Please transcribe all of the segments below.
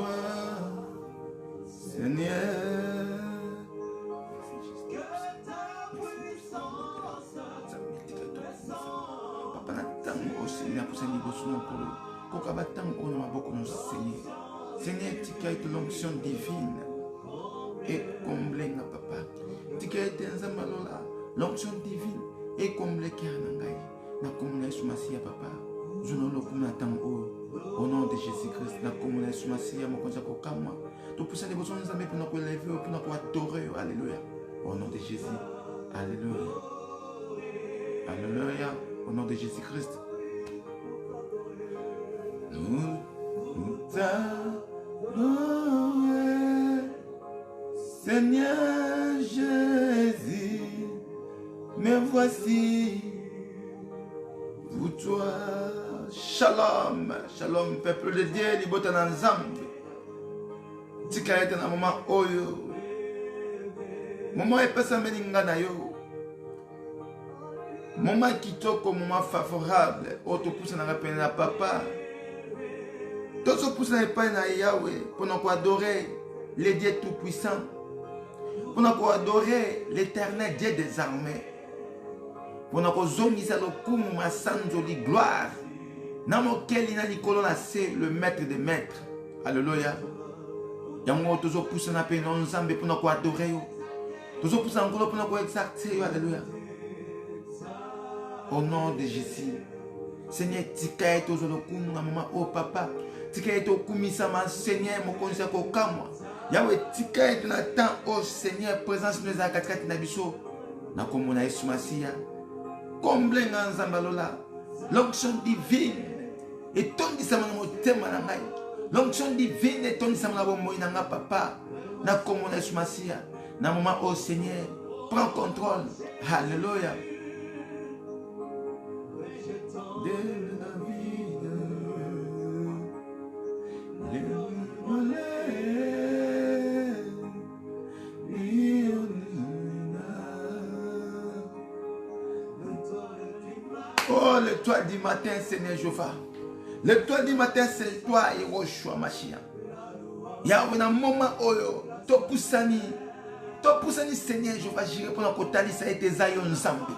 toi, Seigneur. Papa natango Seigneur pour Seigneur Bosumokolo. Kokabatango na maboko no Seigneur. Seigneur, tika ete l'onction divine et comblée na papa. Tika ete nzambalola l'onction divine et comblée qui anangai. Na komuna Yesu papa. Junolo kumatango au nom de Jésus-Christ. Na komuna Yesu Masia mokonza kokama. Tu pousses les besoins nzambe pour nous élever, pour nous adorer. Alléluia. Au nom de Jésus. Alléluia. Alléluia. Au nom de Jésus-Christ. Nous t'adorons, Seigneur Jésus. Mais voici pour toi. Shalom. Shalom, peuple de Dieu. Libotana Nzambe. Tika ete na moment oyo. Moment epesa meninga na yo. Moment kitoko, moment favorable. Oto pousse na rappel na papa. Tozo pousse na epai na Yahweh. Pour nous adorer le Dieu tout-puissant. Pour nous adorer l'éternel Dieu des armées. Pour nous zongisa lokumu masanzoli gloire. Namokeli na likolo na se le maître des maîtres. Alléluia. Yango tozo pousse na pe non nzambe pour nous adorer yo. Tozo pousse ngolo pour nous exalter yo. Alléluia. Au nom de Jésus. Seigneur, tika eto zolokumu na mama oh papa. Tika eto kumisa ma Seigneur mo konza ko kamwa. Yahweh tika eto na temps oh Seigneur présence nous a katikati na biso. Na komona Yesu Masia. Comble nga nzambalola. L'onction divine. Et ton disama na motema na ngai. L'onction divine et ton disama na bomoi na nga papa. Na komona Yesu Masia. Na moment oh Seigneur, prends contrôle. Alléluia. Oh, le toit du matin, Seigneur Jéhovah. Le toit du matin, c'est le toit Yehoshua Mashiach. Yahweh, dans moment oyo, to poussani, Seigneur Jéhovah, j'irai pour la kotali, ça a été Zayon Zambi.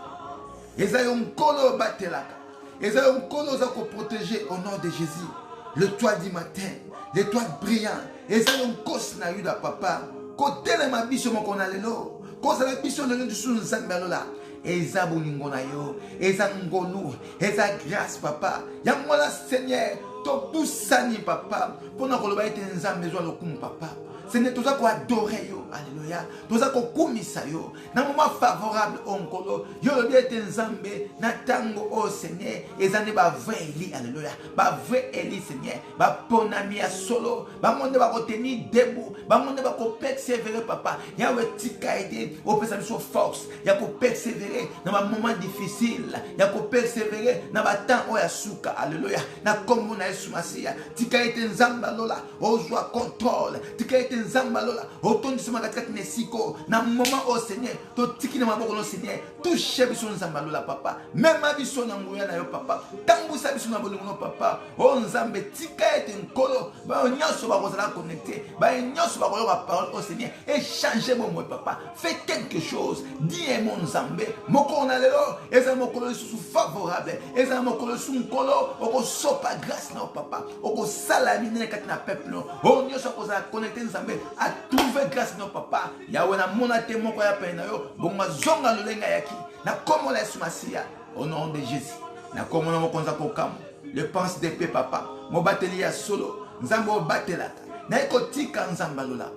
Et Zayon Kolo Batelaka. Et Zayon Kolo Zako protégé au nom de Jésus. Le toit du matin, le toit brillant. Et Zayon Kos na yuda papa. Côté de ma biche, mon konalelo. Cause la biche, on est du sous Zambalola. Eza bolingo na yo, eza ngolu, eza grâce papa. Yamola Seigneur, to poussani papa. Pendant que le baïté nzambe zo lokum papa. Seigneur, tout ça qu'on adore yo, alléluia. Tout ça qu'on kumisa yo. Dans moment favorable onkolo, yo le bien nzambe na tango oh Seigneur, eza ne ba vrai Eli, alléluia. Ba vrai Eli Seigneur, ba ponami ya solo, ba monde ba tenir debout, ba monde ba ko persévérer papa. Yahweh tika aide, au pesa biso force, ya ko persévérer dans un moment difficile, ya ko persévérer dans ba temps o ya suka, alléluia. Na kombo na Yesu Masia, tika aide nzamba lola, o joie contrôle, tika aide nzamba lola, o tondisema katikati nesiko, na moment au Seigneur, to tiki na maboko no Seigneur, touche biso nzamba lola papa, même biso na nguya na yo papa, tambusa biso na bolingo no papa, o nzambe tika aide nkolo, ba nyonso ba kozala connecté, ba nyonso ba koyoka parole au Seigneur, échanger mon mot papa, fais quelque chose, dis mon nzambe, moko na lelo, eza mokolo sous favorable, eza mokolo sous nkolo, oko sopa grâce na papa, oko salamine katina peuple no, o nyonso kozala connecté nzambe, a trouver grâce na papa, Yahweh na mona te moko ya pena yo, bonga zonga lolenga yaki, na komo la Yesu Masia, au nom de Jésus, na komo na mokonza kokam, le pense de paix papa, mo bateli ya solo, nzambe o batelaka, na ekotika nzamba lola,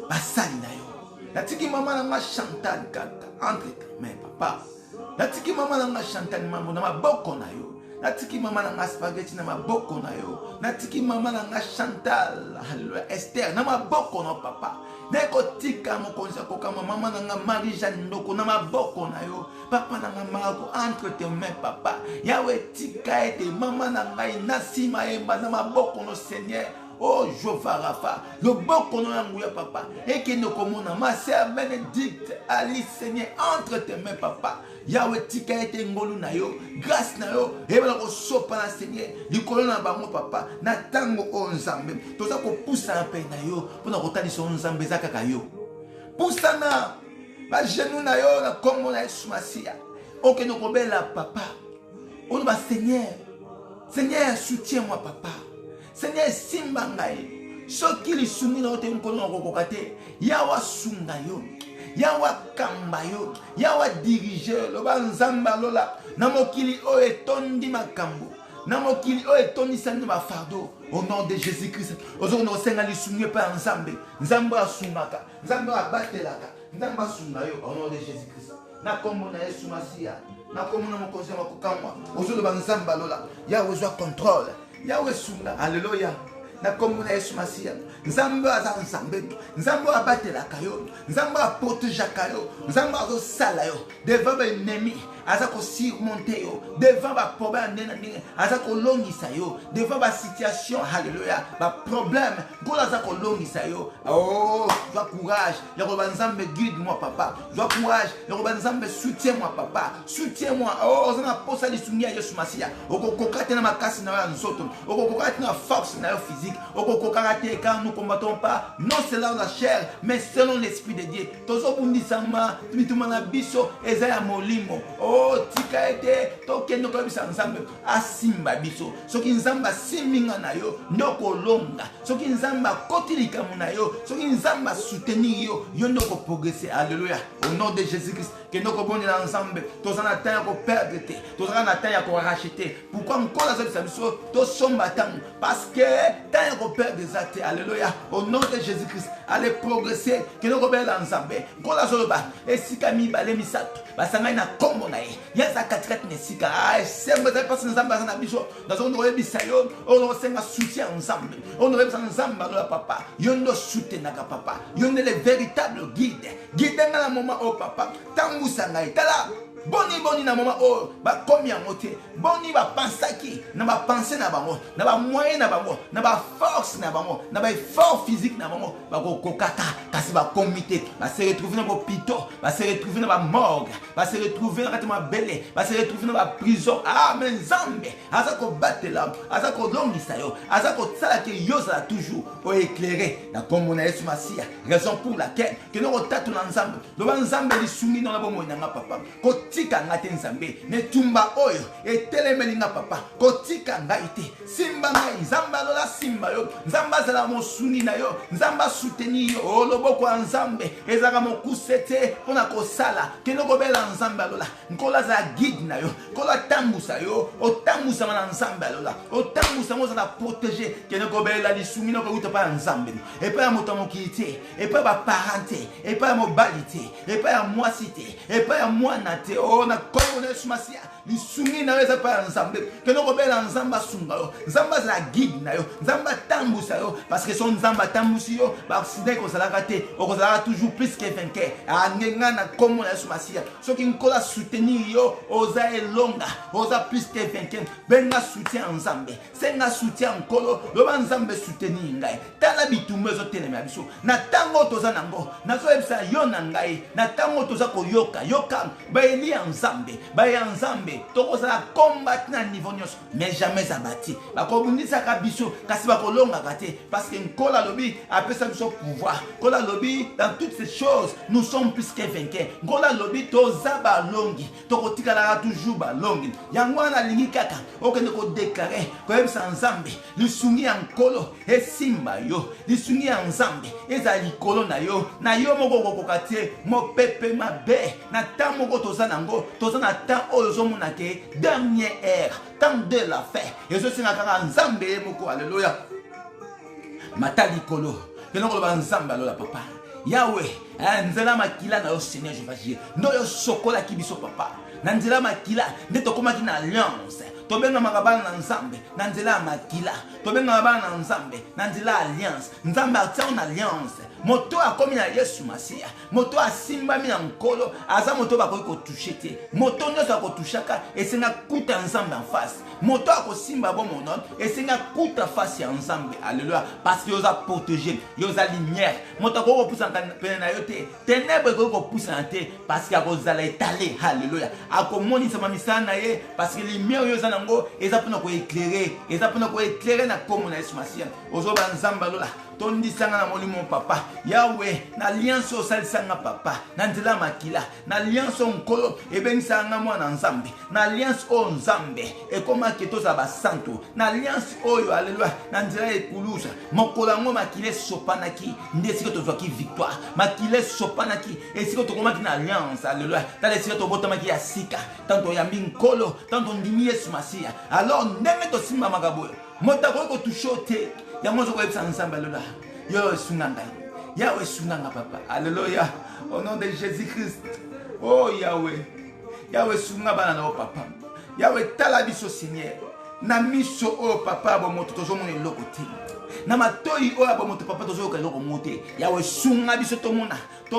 basali na yo, na tiki mama na nga Chantal kata, entre mais papa, na tiki mama na nga Chantal mambo na maboko na yo, na tiki mama na nga spaghetti na maboko na yo, na tiki mama na nga Chantal, alléluia, Esther na maboko na papa, na ekotika mokonzi kokama mama na nga Marie-Jeanne ndoko na maboko na yo, papa na nga Marco entre tes mains papa, Yahweh tika ete mama na nga Nasima emba na maboko no Seigneur, Oh, Jova Rafa. Le bon qu'on a papa. Et qui nous commande. Ma sœur Bénédicte, Alice, Seigneur, entre tes mains, papa. Yahweh tika ete ngolu na yo, grâce na yo, eba ko sopa na Seigneur, likolo na bango papa, na tango o nzambe, toza ko poussa pe na yo, pona ko tali so nzambe zakaka yo. Poussa na ba genou na yo na kombo na Yesu Masia. OK no ko bela papa. On va Seigneur. Seigneur, soutiens-moi papa. Seigneur, simba ngai. Soki li sungi na ote nkolo na kokokate, yawa sunga yo. Yawa kamba yo, yawa dirige loba nzamba lola, na mokili o etondi makambo, na mokili o etondi sandi ma fardeau, au nom de Jésus-Christ. Ozo no senga li sunye pa nzambe, nzamba asungaka, nzamba abatelaka, nzamba sunga yo au nom de Jésus-Christ. Na kombo na Yesu Masia, na kombo na mokonzi wa kokamwa, ozo loba nzamba lola, yawe zo contrôle, yawe sunga, alléluia. Na kombo na Yesu Masia, nzambe aza nzambe, nzambe abatelaka yo, nzambe aprotegeaka yo, nzambe azosala yo devant ba ennemi, aza ko surmonter yo devant ba problème ndena ndenge, aza ko longisa yo devant ba situation, alléluia, ba problème, gola aza ko longisa yo. Oh, joie courage, ya ko nzambe guide moi papa, joie courage, ya ko nzambe soutient moi papa, soutient moi. Oh, ozana posa li sungia Yesu Masia, okokokate na makasi na ya nzoto, okokokate na force na yo physique. Car nous combattons pas non selon la chair mais selon l'esprit de Dieu. Tozo bundisama tumitumana biso ezaya molimo. Oh tika ete tokendo ko bisa nzambe asimba biso. Soki nzamba siminga na yo ndoko longa. Soki nzamba kotilika muna yo, soki nzamba soutenir yo, yo ndoko progresser. Alléluia. Au nom de Jésus-Christ, que nous comprenons ensemble, tous en attendent pour perdre, tous en attendent pour racheter. Pourquoi encore la zone tous sommes battants? Parce que tant qu'on perd des actes, alléluia, au nom de Jésus-Christ, allez progresser, que nous comprenons ensemble. Quand la zone bat, et si Camille balé misato, basanga na kombo na ye, yaza katrat nesika, ah, c'est moi parce que nous avons besoin d'habitude, dans un autre bisayon, on a besoin de soutien ensemble, on a besoin ensemble de papa, yon no soutien na papa, yon est le véritable guide, guide dans la moment au papa, tangu sangai, tala. Boni na mama o ba komi ya mote boni ba pensaki na ba penser na bango na ba moyen na bango na ba force na bango na ba effort physique na bango ba ko kokaka kasi ba comité ba se retrouver dans l'hôpital ba se retrouver dans la morgue ba se retrouver dans ma belle ba se retrouver dans la prison. Ah mais Nzambe azako batela azako longisa yo azako tsala ke yo za toujours au éclairer na kombo na Yesu Masia, raison pour laquelle que nous retatu na Nzambe lo ba Nzambe li sungi na bomo na papa ko tika ngate nzambe ne tumba oyo etelemeli nga papa kotika ngaite simba ngai nzamba lola simba yo nzamba zala mosuni na yo nzamba soutenir yo o loboko ya nzambe ezaka mokusete pona kosala keno kobela nzambe lola nkola za guide na yo kola tambusa yo otambusa na nzambe lola otambusa mo za protéger keno kobela lisumi no ko uta pa nzambe et pas moto mokité et pas ba parenté et pas mobilité et pas moi cité et pas moi naté. Oh na kombo na Yesu Masia li sungi na weza pa nzambe que no kobela nzamba sunga yo nzamba za guide na yo nzamba tambusa yo parce que son nzamba tambusi yo ba accident ko sala raté o ko sala toujours plus que vainqueur angenga na kombo na Yesu Masia soki nkola soutenir yo oza elonga oza plus que vainqueur benga soutien nzambe senga soutien nkolo loba nzambe soutenir ngai tala bitumba zo telema biso na tango toza nango nazo ebisa yo na ngai na tango toza ko yoka ba eli nzambe ba ya nzambe tokoza combattre na niveau nyos mais jamais abattu ba ko bundisa ka biso kasi ba ko longa kate parce que nkola lobi apesa biso pouvoir kola lobi dans toutes ces choses nous sommes plus que vainqueurs nkola lobi toza ba longi tokotika la toujours ba longi yango na lingi kaka okende ko déclarer ko ebisa nzambe lisungi ya nkolo esimba yo lisungi ya nzambe eza likolo na yo moko kokokatie mo pepe mabe na tamoko toza nango toza na temps oyo mona ke dernière heure temps de la fin ezo singa kaka nzambe moko. Alléluia. Matali kolo que nous avons nzambe alola papa Yahweh nzela makila na yo Seigneur Jéhovah Jireh ndo yo sokola ki biso papa na nzela makila nde tokomaki na alliance tobenga makabana na nzambe na nzela makila tobenga makabana na nzambe na nzela alliance nzambe atia na alliance moto akomi na Yesu Masiya moto asimbami na nkolo aza moto bakoki kotouche te moto nyonso akotushaka esenga kuta nzambe en face moto akosimba bo monon esenga kuta face ya nzambe alléluia parce que yoza protégé yoza lumière moto akoko pusa pene na yo te ténèbre ko pusa na te parce que akozala étalé alléluia akomonisa misala na ye parce que lumière yoza nango eza pona ko éclairer na komo na Yesu Masiya ozoba nzambe alola tondisanga na molimo papa Yahweh na alliance osalisanga papa na nzela makila na alliance nkolo ebengisanga mwana nzambe na alliance o nzambe ekoma ketoza basanto na alliance oyo alléluia na nzela ekulusa mokolo ngo makile sopanaki ndesiko tozwaki victoire makile sopanaki esiko tokomaki na alliance alléluia talesiko tobotamaki ya sika tanto ya nkolo tanto ndimi Yesu Masiya alors ndenge tosimba makaboyo motako ko tushote ya mozo ko ebisa nzambe alléluia yo sunanga Yahweh sunanga papa alléluia au nom de Jésus-Christ oh Yahweh sunanga bana na papa Yahweh tala biso Seigneur na miso oh papa bo moto tozo mona eloko te na matoi oyo bo moto papa tozo ka eloko mote Yahweh sunanga biso to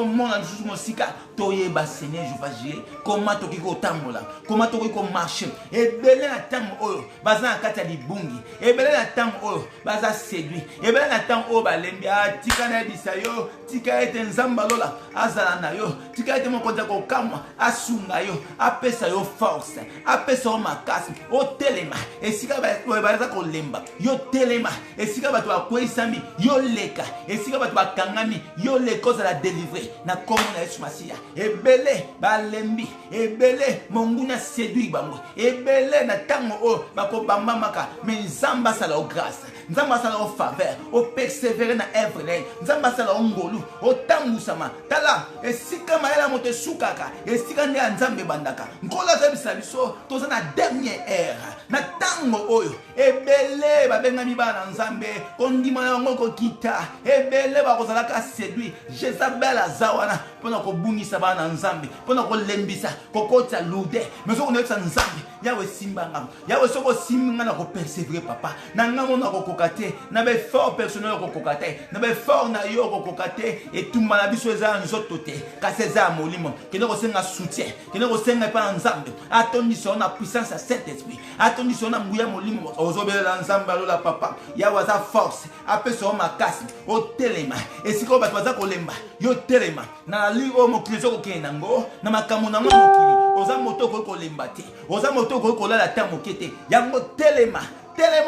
mona nsusu mosika toyeba Seigneur Jéhovah Jireh comment toki ko tambola comment toki ko marcher ebele na tango oyo baza na kati ya libungi ebele na tango oyo baza séduit ebele na tango oyo balembi tika na bisa yo tika ete nzamba lola azala na yo tika ete mokonza ko kamwa asunga yo apesa yo force apesa yo makasi o telema esika baza ko lemba yo telema esika bato akwesami yo leka esika bato bakangami yo leka la délivrer na komo na Yesu Masiya ebele balembi ebele monguna séduit bango ebele na tango o bako bambamaka mais nzamba sala o grâce nzamba sala o faveur o persévérer na œuvre na nzamba sala o ngolu o tambusama tala esika mayela moto sukaka esika nde nzambe bandaka nkola zabisa biso toza na dernière heure na tango oyo ebele babengami bana nzambe kondima yango kokita ebele bakozalaka séduit Jezabel azawana pona ko bungisa bana nzambe pona ko lembisa kokota lude mais on est nzambe Yahweh simbanga Yahweh soko simbanga na ko persévérer papa na ngamo na ko kokate na be fort personnel ko kokate na be fort na yo ko kokate et tout mala biso za nzoto te ka seza molimo kino ko senga soutien kino ko senga pa nzambe atondi so na puissance à Saint-Esprit atondi so na nguya molimo ozobela nzambe alola papa Yahweh za force apeso makasi o telema esiko bato baza kolemba yo telema na li o mokrizo ko kenango na makambo nango mokili oza moto ko lemba te oza moto ko la ta mokete yango telema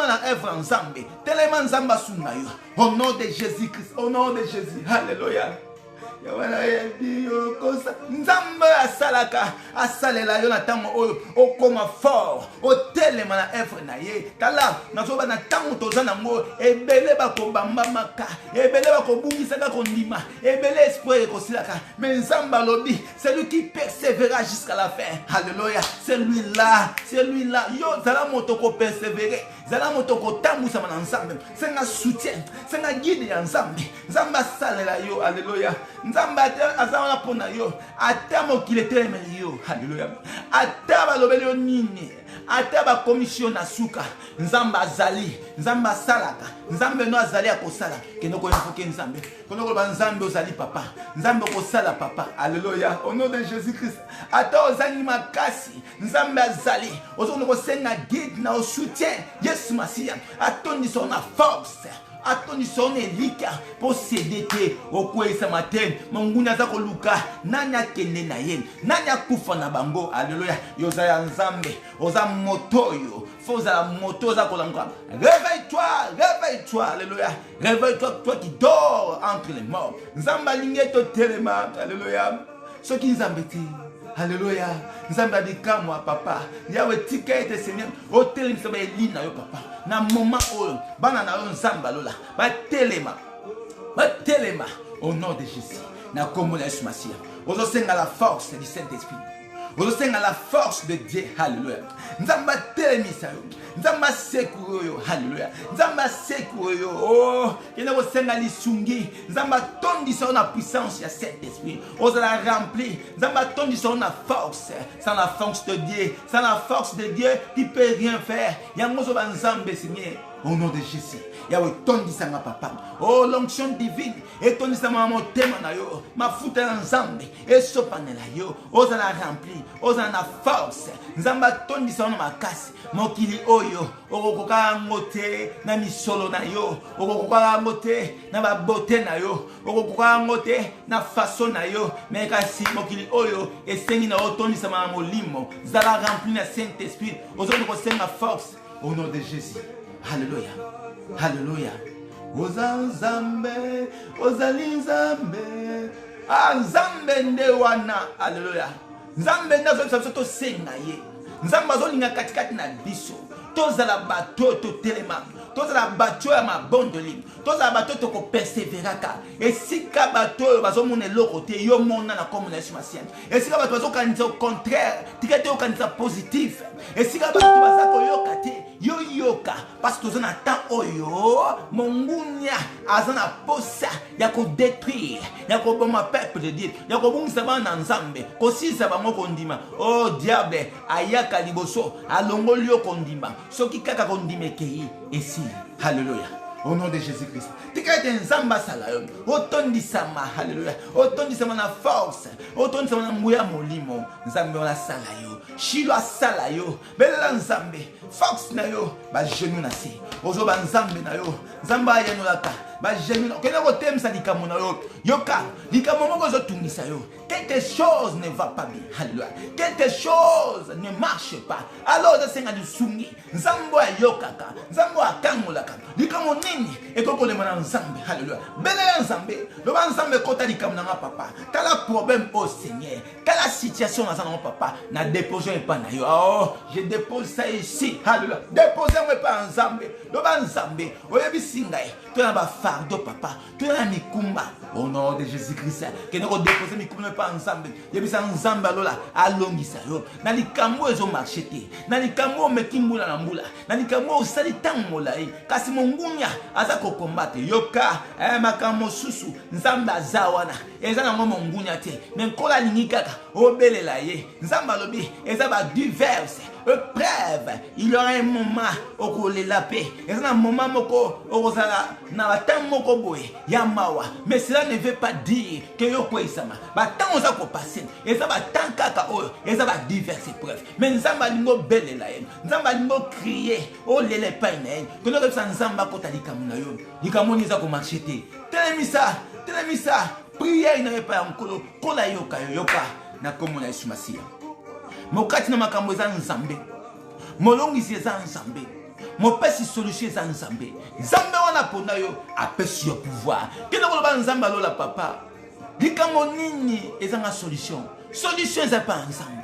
na œuvre nzambe telema nzamba sunga yo au nom de Jésus-Christ au nom de Jésus alléluia nzambe asalela yo na tango oyo okoma fort otelema na œuvre na ye tala nazoba na tango toza nango ebele bakobambamaka ebele bakobungisaka kondima ebele espoir ekosilaka mais nzambe alobi celui qui persévérera jusqu'à la fin alléluia c'est lui là yo zala moto ko persévérer zala moto ko tambusama na nzambe senga soutien senga guide ya nzambe nzambe asalela yo alléluia nzambe azawana pona yo ata mokili telemeli yo haleluya ata balobeli yo nini ata ba commission na suka nzambe azali nzambe asalaka nzambe no azali akosala keno ko invoquer nzambe kono ko nzambe ozali papa nzambe kosala papa haleluya au nom de Jésus-Christ ata ozali makasi nzambe azali ozono ko senga guide na soutien Yesu Masiya atondi son force atoni sonne lika posséder te okwesa matin monguna za koluka nanya kende na ye nanya kufa na bango alléluia yoza ya nzambe oza motoyo foza moto za kolanga réveille-toi alléluia réveille-toi toi qui dors entre les morts nzamba lingeto telema alléluia ce qui nzambe te alléluia nzambe adikamwa papa Yahweh tika ete Seigneur hotel nzambe elina yo papa na moment oyo bana na yo nzambe alola batelema au nom de Jésus na kombo na Yesu Masiya ozo senga la force du Saint-Esprit ozosenga la force de Dieu. Alléluia. Nzamba telemisa yo, nzamba sekuro yo. Alléluia. Nzamba sekuro yo. Oh, kena kosenga lisungi, nzamba tondisa na puissance ya cet esprit. Ozala rempli, nzamba tondisa na force, sans la force de Dieu, sans la force de Dieu, tu peux rien faire. Yango zo banzambe Seigneur. Au nom de Jésus, Yahweh tondisa ma papa. Oh, l'onction divine, et tondisa ma motema na yo, ma futa nzambe, et sopanela yo, ozala rempli, ozala na force, nzamba tondisa na makasi, mokili oyo, okokoka ngote na misolo na yo, okokoka ngote na babote na yo, okokoka ngote na façon na yo, mais kasi mokili oyo, esengi na otondisa ma molimo, zala rempli na Saint-Esprit, ozala kosenga force, au nom de Jésus. Alléluia. Alléluia. Oza nzambe, ozali nzambe. Ah, nzambe nde wana. Alléluia. Nzambe nde zo to senga ye. Nzambe azolinga katikati na biso. Tozala bato to telema. Tozala bato ya mabondoli. Tozala bato to ko perseveraka. Esika bato bazomona eloko te yo mona na comme na Yesu Masiya. Esika bato bazokanisa au contraire, tikate okanisa positif. Esika bato bazako yoka te. Yo yoka parce que on attend oyo mongunya azana posa ya ko détruire ya ko boma peuple de Dieu ya ko bungisa bana nzambe ko sisa bango kondima. Oh diable ayaka liboso alongoli yo kondima soki kaka kondima kei esi. Alléluia. Au nom de Jésus-Christ. Tika ete nzamba sala yo. Otondisama. Alléluia. Otondisama na force. Otondisama na mbuya molimo. Nzambe ona sala yo. Shilo sala yo. Belela nzambe. Force na yo. Ba genou na se. Ozo ba nzambe na yo. Nzamba ya no laka. Ba genou. Kena ko temsa likamo na yo. Yoka. Likamo moko zo tungisa yo. Quelque chose ne va pas bien. Alléluia. Quelque chose ne marche pas. Alors ça senga du sungi. Nzambo ya yokaka. Nzambo akangolaka. Likamo nini ekoko le mana nzambe. Alléluia. Belela nzambe. Loba nzambe kota likamo na papa. Kala problème au Seigneur. Kala situation na sana papa. Na déposer pas na yo. Oh, je dépose ça ici. Alléluia. Déposez-moi pas nzambe. Loba nzambe. Oyebi singai. Tu na ba fardeau papa. Tu na mikumba. Au nom de Jésus-Christ. Que nous déposer mikumba pas nzambe. Yebisa nzambe alola alongisa yo. Na likambo ezo marché te. Na likambo mekimbula na mbula. Na likambo osali tangola e. Kasi mongunya aza ko combattre yoka makambo susu nzambe azawana. Eza na mongunya te. Men kola lingi kaka obelela ye. Nzambe alobi eza ba diverses épreuves. Il y aura un moment où les lapés. Et un moment où na batang moko boye yamawa. Mais cela ne veut pas dire que yo ko isama. Batang oza ko passer. Et ça batang kaka oyo. Et ça va diverses épreuves. Mais nzamba lingo belela ye. Nzamba lingo crier. Oh lele pa ina. Que no repsa nzamba ko talika muna yo. Likamoni za ko marcher. Telemisa. Prière ina pas nkolo. Kola yoka yoka na komo na Yesu Masiya. Mokati na makambo za nzambe. Molongisi za nzambe. Mopesi solution za nzambe. Nzambe wana pona yo apesi yo pouvoir. Kena ko ba nzambe alola papa. Likambo nini ezanga solution. Solution za pa nzambe.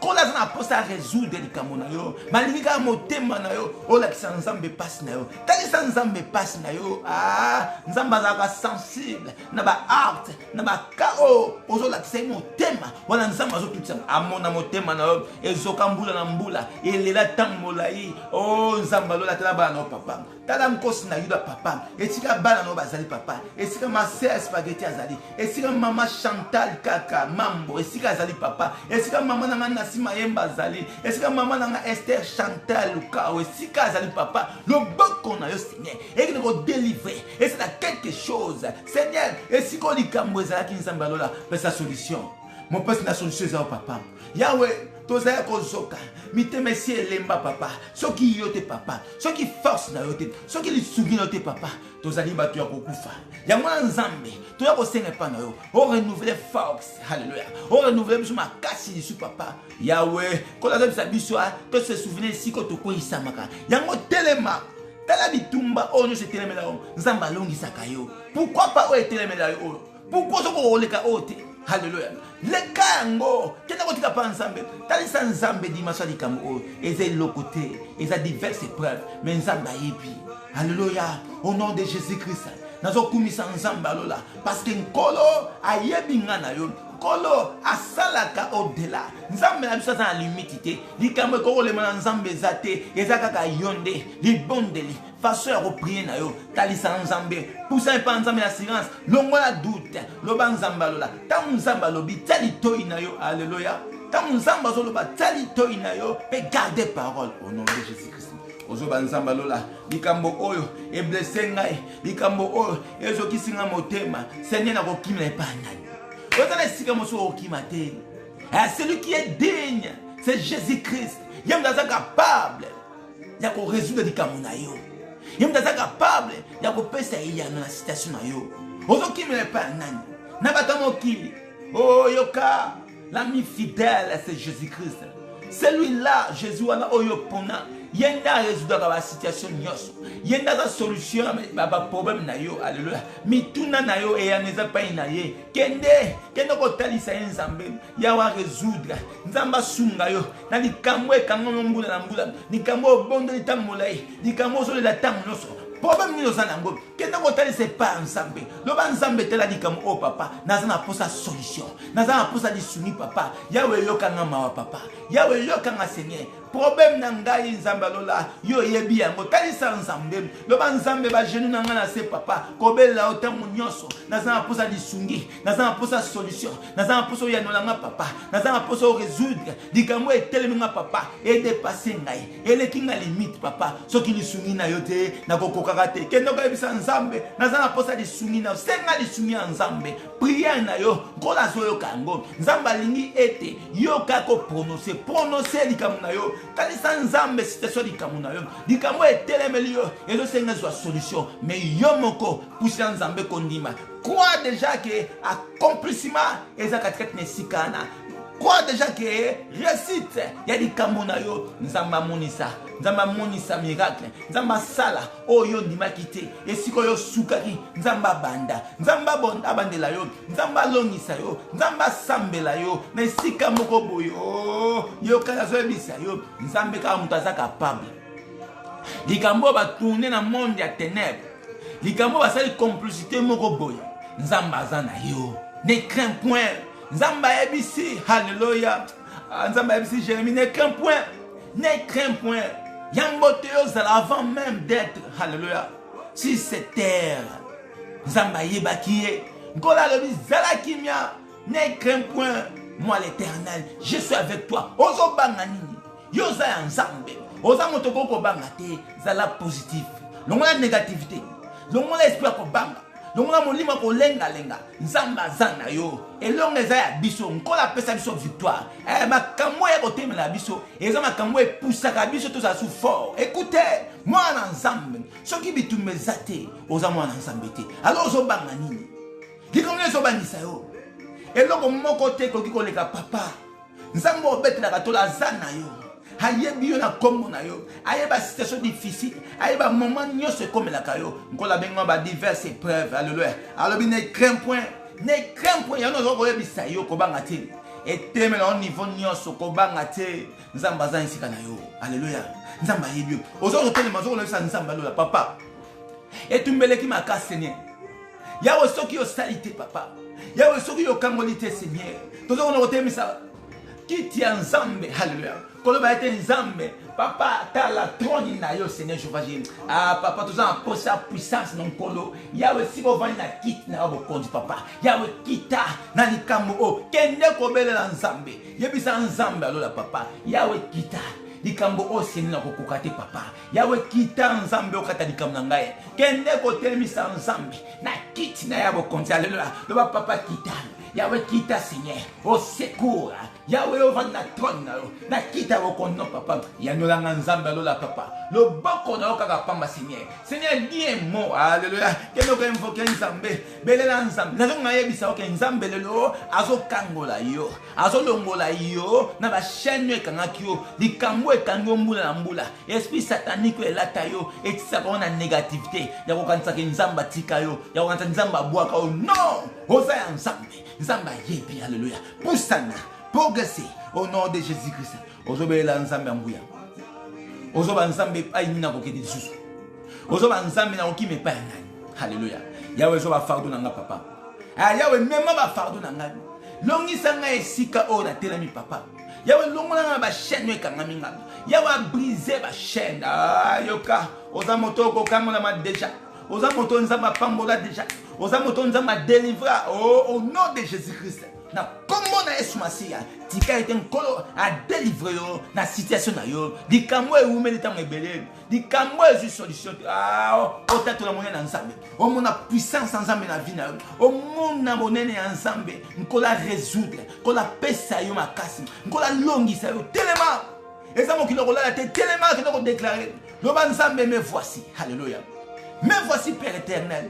Kola za na posa résoudre likambo na yo. Malingika motema na yo. Ola kisa nzambe passe na yo. Talisa nzambe passe na yo. Ah, nzambe za sensible na ba art na ba kao. Ozola kisa motema. Wana nzambe azo tutsa amona motema na yo. Ezoka mbula na mbula. Elela tambola yi. Oh nzambe alola tala ba na papa. Tala mkosi na yuda papa. Esika bana no bazali papa. Esika ma sœur spaghetti azali. Esika mama Chantal kaka mambo. Esika azali papa. Esika mama na Sima Yemba azali. Esika mama na Esther Chantal Luka. Esika azali papa. Le boko na yo Seigneur. Et qu'il nous délivre. Et c'est là quelque chose. Seigneur. Esika likambo ezala ki nzambe alola. Mais sa solution. Mon père c'est la solution ezala papa. Yahweh. Tozaya kozoka miteme si elemba papa soki yote papa soki force na yote soki lisugi na yote papa tozali batu ya kokufa ya mwana nzambe toya kosenga pa na yo o renouveler force. Alléluia. O renouveler biso makasi lisu papa Yahweh kola za biso to se souvenir si ko toko isamaka yango telema tala bitumba onyo se telemela o nzamba alongisaka yo. Pourquoi pas o etelemela yo? Pourquoi soko oleka ote? Alléluia. Le kango, kena ko tika pa nzambe. Talisa nzambe dimanche likambo. Eza lokote, eza diverses épreuves, mais nzamba yebi. Alléluia. Au nom de Jésus-Christ. Nazo kumisa nzamba lola parce que nkolo ayebi ngana yo. Kolo asalaka au-delà. Nzambe na biso za limite. Likambo ko le mana nzambe zate, ezaka yonde, libondeli. Façon à reprier na yo, talisa nzambe. Pour ça pas nzambe la silence, longola doute, loba nzamba lola. Ta nzamba lobi tali toi na yo, alléluia. Ta nzamba zo loba tali toi na yo, mais gardez parole au nom de Jésus-Christ. Ozoba nzamba lola, likambo oyo e blessé ngai, likambo oyo ezo kisinga motema, Seigneur na kokima na pa nani. Ozala sika moso okima te. Celui qui est digne, c'est Jésus-Christ. Yem daza capable ya ko résoudre likambo na yo. Yem daza capable ya ko pesa iya na situation na yo. Ozokima na pa nani. Na batamo kili. Oh yoka, l'ami fidèle c'est Jésus-Christ. Celui-là, Jésus wana oyo pona. Yenda résoudre la situation nyoso. Yenda la solution à problème na yo. Alléluia. Mituna na yo et aneza pa inaye. Kende ko talisa nzambe. Ya wa résoudre. Nzamba sunga yo. Na likamwe kango mbula na mbula. Likamwe bondo litamolai. Likamwe so la tamu nyoso. Problème ni ozana ngo kenda ko tali c'est pas ensemble loba nzambe tela dikam o papa nazana posa solution nazana posa disuni papa yawe yokanga mawa papa yawe yokanga seigneur problème na ngai nzamba lola yo yebi yango tali sa nzambe loba nzambe ba jeune na ngana se papa kobela otamu nyonso nazana posa disungi nazana posa solution nazana posa yanolanga papa nazana posa résoudre dikamo eteleminga papa et dépasser ngai elekinga limite papa soki lisungi na yo te na kokokaka te kendo ka bisa nzambe nazana posa disungi na senga disungi ya nzambe prière na yo kola zo yo kango nzamba lingi ete yo kako prononcer likamo na yo kalisa nzambe situation likamo na yo likamo etelemeli yo ezo senga zo solution mais yo moko poussa nzambe kondima crois déjà que accomplissement ezakatikati nesikana crois déjà que réussite ya likamo na yo nzamba monisa miracle nzamba sala oyo ndimaki te esiko yo sukaki nzamba banda nzamba bonda bandela yo nzamba longisa yo nzamba sambela yo na esika moko boyo yo kana zo ebisa yo nzambe ka mutu aza capable likambo ba tourner na monde ya ténèbres likambo ba sali complicité moko boyo nzamba aza na yo ne crains point nzamba ebisi hallelujah nzamba ebisi Jérémie ne crains point Yambote ozala avant même d'être, alléluia, sur cette terre. Nzamba yebakiye. Ngola lobi zala kimia. Ne crains point, moi l'Éternel, je suis avec toi. Ozo banga nini. Yoza nzambe. Oza motoko ko banga te, zala positif. Longola négativité. Longola esprit ko banga. Longola molima ko lenga. Nzamba zana yo. Elonge za ya biso nkola pesa biso victoire makambo ya kotemela biso eza makambo epusaka biso to za sous fort. Écoutez mwana nzambe soki bitumbe zate oza mwana nzambe te alors ozobanga nini likongo ezobangisa yo eloko moko te koki koleka papa nzambe obetelaka tola aza na yo ayebi yo na kombo na yo ayeba situation difficile ayeba moment nyonso ekomelaka yo nkola benga ba diverses épreuves alléluia alors ne crains point yano zo koyebisa yo kobanga te etemela au niveau nyonso kobanga te nzamba za nsika na yo alléluia nzamba yebi yo ozo kotelema zo kolebisa nzamba lola papa etumbeleki makasi seigneur yawe soki yo salite papa yawe soki yo kangoli te seigneur tozo kona kotemisa kiti ya nzambe alléluia koloba ete nzambe papa tala trône na yo seigneur Jéhovah papa toza na posa puissance na nkolo yawe siko vani na kiti na yo bokonzi papa yawe kita na likambo o kende kobelela nzambe yebisa nzambe alola papa yawe kita likambo o seigneur na kokoka te papa yawe kita nzambe okata likambo na ngai kende kotelemisa nzambe na kiti na ya bokonzi alléluia loba papa kita yawe kita seigneur au secours yawe ovandi na trône na yo na kita bokondo papa yanolanga nzambe alola papa loboko na yo kaka pamba seigneur die mo alléluia kende ko invoquer nzambe belela nzambe nazonga yebisa oke nzambe lelo azokangola yo azolongola yo na ba chaîne ekangaki yo likambo ekangi mbula na mbula esprit satanique elata yo etisaka na négativité ya kokanisaka nzamba tika yo ya kokanisa nzamba bwaka yo non oza ya nzamba yebi alléluia poussana progresser au nom de Jésus-Christ ozobela nzambe ambuya ozoba nzambe ayini na kokedi susu ozoba nzambe na okime pa nani alléluia yawe zoba fardo na nga papa yawe mema ba fardo na nga longisa nga esika o na telemi papa yawe longola nga ba chaîne ekangami nga yawe briser ba chaîne yoka oza moto kokangola ma déjà oza moto nzamba pambola déjà oza moto nzamba délivra au nom de Jésus-Christ na kombo na Yesu Masiya tika ete nkolo a délivrer yo na situation na yo likambo eumeli tango ebele likambo ezu solution otatola monene na nzambe omona puissance ya nzambe na vie na yo omona monene ya nzambe nkola résoudre nkola pesa yo makasi nkola longisa yo telema eza mokili kolala te telema kende kodéclarer loba nzambe me voici alléluia me voici Père éternel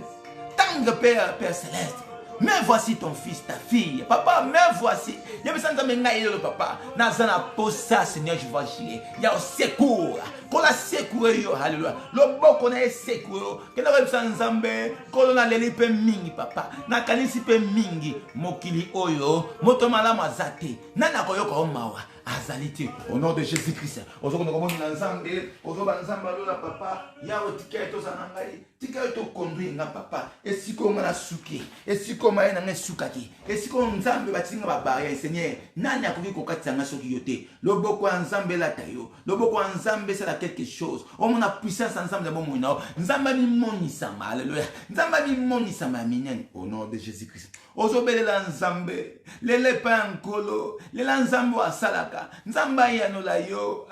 tendre Père céleste. Mais voici ton fils, ta fille. Papa, mais voici. Il y a besoin de me papa. Nazana posa, Seigneur, je vais agir. Il y a un secours. Qu'on a secouru, alléluia. Le bon qu'on a secouru. Que la besoin de Nzambe. Qu'on a l'elipe mingi, papa. Na kanisi pe mingi. Mokili oyo. Motomala mazate. Nana koyo ko mawa. Azalité. Au nom de Jésus-Christ. Aujourd'hui, nous commençons dans Nzambe. Aujourd'hui, Nzambe lola papa. Yawe tiketo sanangai. Tiketo conduire nga papa. Et si comme na suki. Et si comme na ngesukaki. Et si comme Nzambe batinga ba barrière Seigneur. Nani akoki kokatisa nga soki yote. Loboko Nzambe la tayo. Loboko Nzambe c'est quelque chose. On a puissance ensemble de bon moyen. Nzambe mi moni sama. Alléluia. Nzambe mi moni sama minyan. Au nom de Jésus-Christ. Ozobele la Nzambe. Lele pa nkolo. Lele Nzambe wa salaka. Nzamba ya no la yo.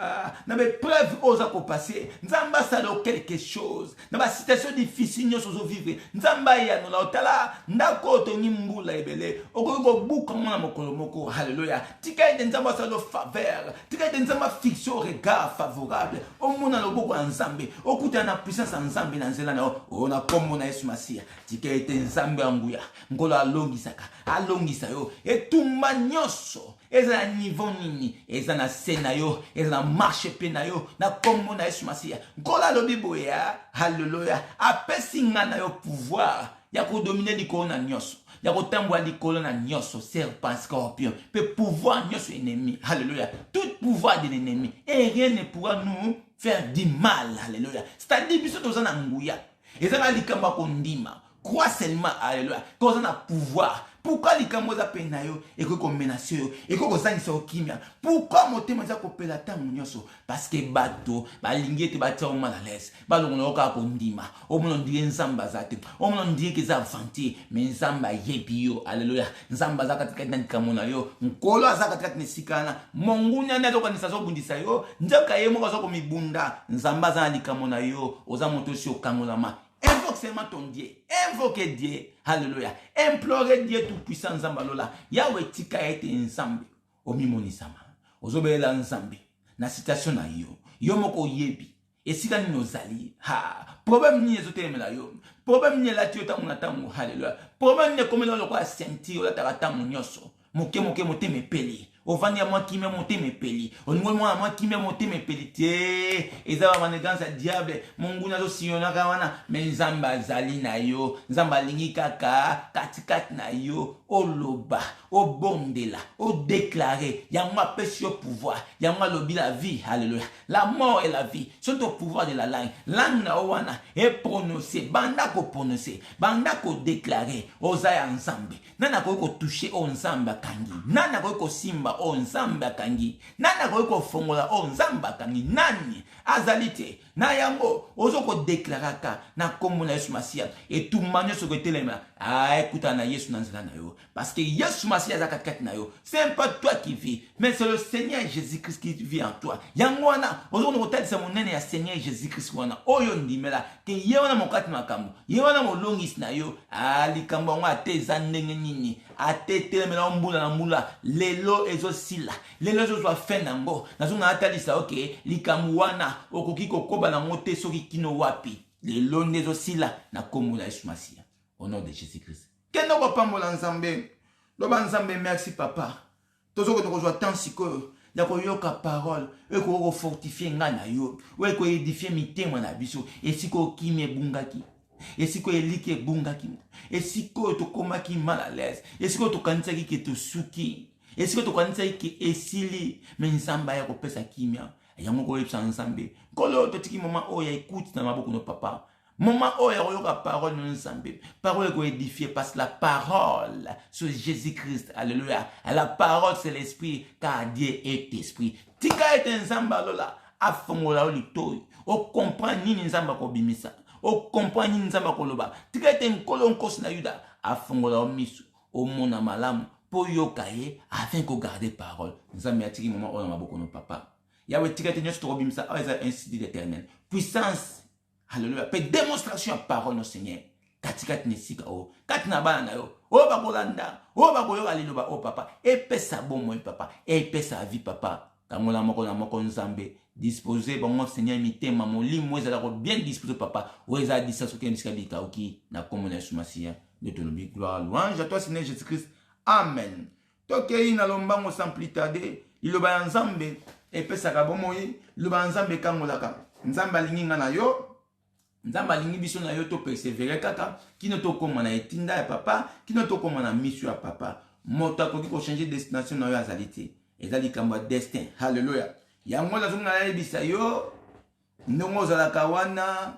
Na be preuve oza ko passer. Nzamba salo quelque chose. Na ba situation difficile nyo sozo vivre. Nzamba ya no la otala. Ndako to nyimbula ebele. Okoko buka mona mokolo moko. Alléluia. Tika ite Nzamba salo faveur. Tika ite Nzamba fixe au regard favorable. Omona loboko ya Nzambe. Okuta na puissance ya Nzambe na nzela na o na kombo na Yesu Masiya. Tika ite Nzambe anguya. Ngolo alongisaka. Alongisa yo. Etumba nyoso. Eza na niveau nini. Eza na sena yo. Eza na marche pe na yo. Na kombo na Yesu Masiya. Ngola lobi boya. Hallelujah. Apesi nga na yo pouvoir. Ya ko dominer likolo na nyoso. Ya ko tambwa likolo na nyoso. Serpent, scorpion. Pe pouvoir nyoso ennemi. Hallelujah. Tout pouvoir de l'ennemi. Et rien ne pourra nous faire du mal. Alléluia. C'est-à-dire, biso tozana nguya. Ezana likamba kondima. Crois seulement, alléluia. Tozana pouvoir. Pourquoi likambo za pena yo ekoko menace yo ekoko zangisa okimia? Pourquoi motema za kopela tango nyoso? Parce que bato balingi te batia mal à l'aise. Balongo ka kondima. Omono ndie nzamba zate. Omono ndie ke za vanti, mais nzamba yebi yo. Alléluia. Nzamba za katika ndikamona yo. Nkolo za katika nesikana. Mongunya ndio kanisa zo bundisa yo. Njaka yemo ka zo ko mibunda. Nzamba za likamona yo. Oza moto si okangolama. Invoque seulement ton Dieu. Invoque Dieu. Alléluia. Implore Dieu tout-puissant Nzambalola. Yahweh tika ete Nzambe. Omimoni sama. Ozobela Nzambe. Na citation na yo. Yo moko yebi. Esika ni nozali. Problème ni ezotemela yo. Problème ni la tiota munatango. Alléluia. Problème ni komela lokwa senti ola takatango nyoso. Moke moteme peli. Ovani ya mwa kime moteme peli. Onimwe mwa kime moteme peli. Tie. Eza wa manegance diable. Mungu nazo siyona kawana. Men Nzamba zali na yo. Nzamba lingi kaka. Katikati na yo. Oloba. Obondela. O déclarer. Yamwa pesi yo pouvoir. Yamwa lobi la vie. Alléluia. La mort et la vie sont au pouvoir de la langue. Langue na owana. Et prononcer. Banda ko prononcer. Banda ko déclarer. Ozaya Nzambe. Nana ko toucher o Nzamba kangi. Nana ko simba o Nzamba kangi. Nana ko fongola o Nzamba kangi. Nani azalite na yango ozoko deklaraka na kombo na Yesu Masiya et tout manyo soko telema écoute na Yesu na nzela na yo parce que Yesu Masiya za katikati na yo. C'est pas toi qui vis, mais c'est le Seigneur Jésus-Christ qui vit en toi. Yango wana ozoko kotalisa monene ya Seigneur Jésus-Christ wana oyo ndimela ke ye wana mokati makambo ye wana molongisi na yo likambo ngo ateza ndenge nini atetelemela mbula na mbula lelo ezosila lelo ezozwa fin nango nazonga atalisa okay likambo wana okoki kokoba na ngote soki kino wapi lelo nezosila na kombo la Yesu Masiya au nom de Jésus-Christ. Kendo ko pambola Nzambe loba Nzambe merci papa tozoko tokozwa tant sikoyo ya koyoka parole eko fortifier nga na yo eko édifier mitema na biso esiko kimie bungaki esiko elike bungaki esiko tokomaki mal à l'aise esiko tokanisaki ke tosuki esiko tokanisaki ke esili mais Nzamba ya kopesa kimia yango ko epsa Nzambe kolo totiki mama oya écoute na maboko no papa Moment où il y a la parole nous ensemble, parole qui est édifiée parce que la parole sur Jésus-Christ, alléluia, la parole c'est l'esprit car Dieu est esprit. Tika est un zambalola, afongola olitoy, o comprend ni nzamba ko bimisa, o comprend ni nzamba ko loba. Tika est un kolon kos na yuda, afongola omisu, o mona malamu, pour yokaye afin qu'on garde parole. Nzamba atiki moment où on a beaucoup de papa. Yahweh tika est un nyos to bimisa, ainsi dit l'Éternel. Puissance. Alléluia. Pe démonstration à parole au Seigneur. Katikati nesika o. Katina bana na yo. O bakolanda. O bakoyo aliloba o papa. Et pe sa bon moi papa. Et pe sa vie papa. Kamola moko na moko nzambe. Disposer bon Seigneur mité maman li moi za ko bien disposer papa. O eza disa soke nisika bika oki na komona sumasia. De ton nom gloire louange à toi Seigneur Jésus-Christ. Amen. Tokei na lombango sans plus tarder. Iloba nzambe et pe sa bon moi. Iloba nzambe kangolaka. Nzamba linginga na yo. Nzamba lingi biso na yo to persévérer kaka kino to koma na etinda ya papa kino to koma na mission ya papa moto akoki ko changer destination na yo azali te ezali kamba destin. Hallelujah. Yango na zonga na bisa yo ndongo za la kawana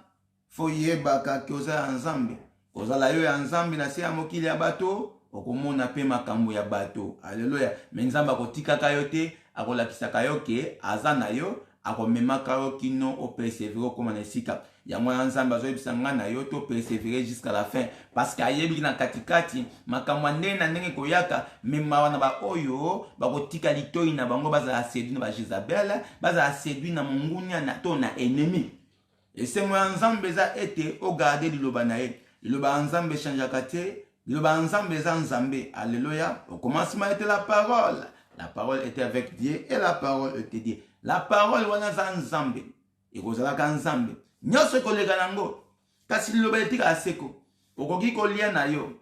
fo yebaka koza nzambe kozala yo ya nzambe na se ya mokili ya bato okomona pe makambo ya bato. Hallelujah. Mais nzamba kotikaka yo te akolakisaka yo ke aza na yo akomemaka yo kino o persévérer comme na sika yango ya nzambe azoyebisa nga na yo to persévérer jusqu'à la fin parce que ayebi na katikati makambo ndenge na ndenge koyaka mema wana ba oyo bakotika litoi na bango bazala séduit na ba Jezabel bazala séduit na mongunia na to na ennemi et c'est moi nzambe za ete o garder liloba na ye liloba nzambe changeaka te liloba nzambe za nzambe. Alléluia. Au commencement était la parole était avec Dieu et la parole était Dieu. La parole wana za nzambe ekozala ka nzambe nyonso kolega nango kasi liloba etika aseko okoki kolia na yo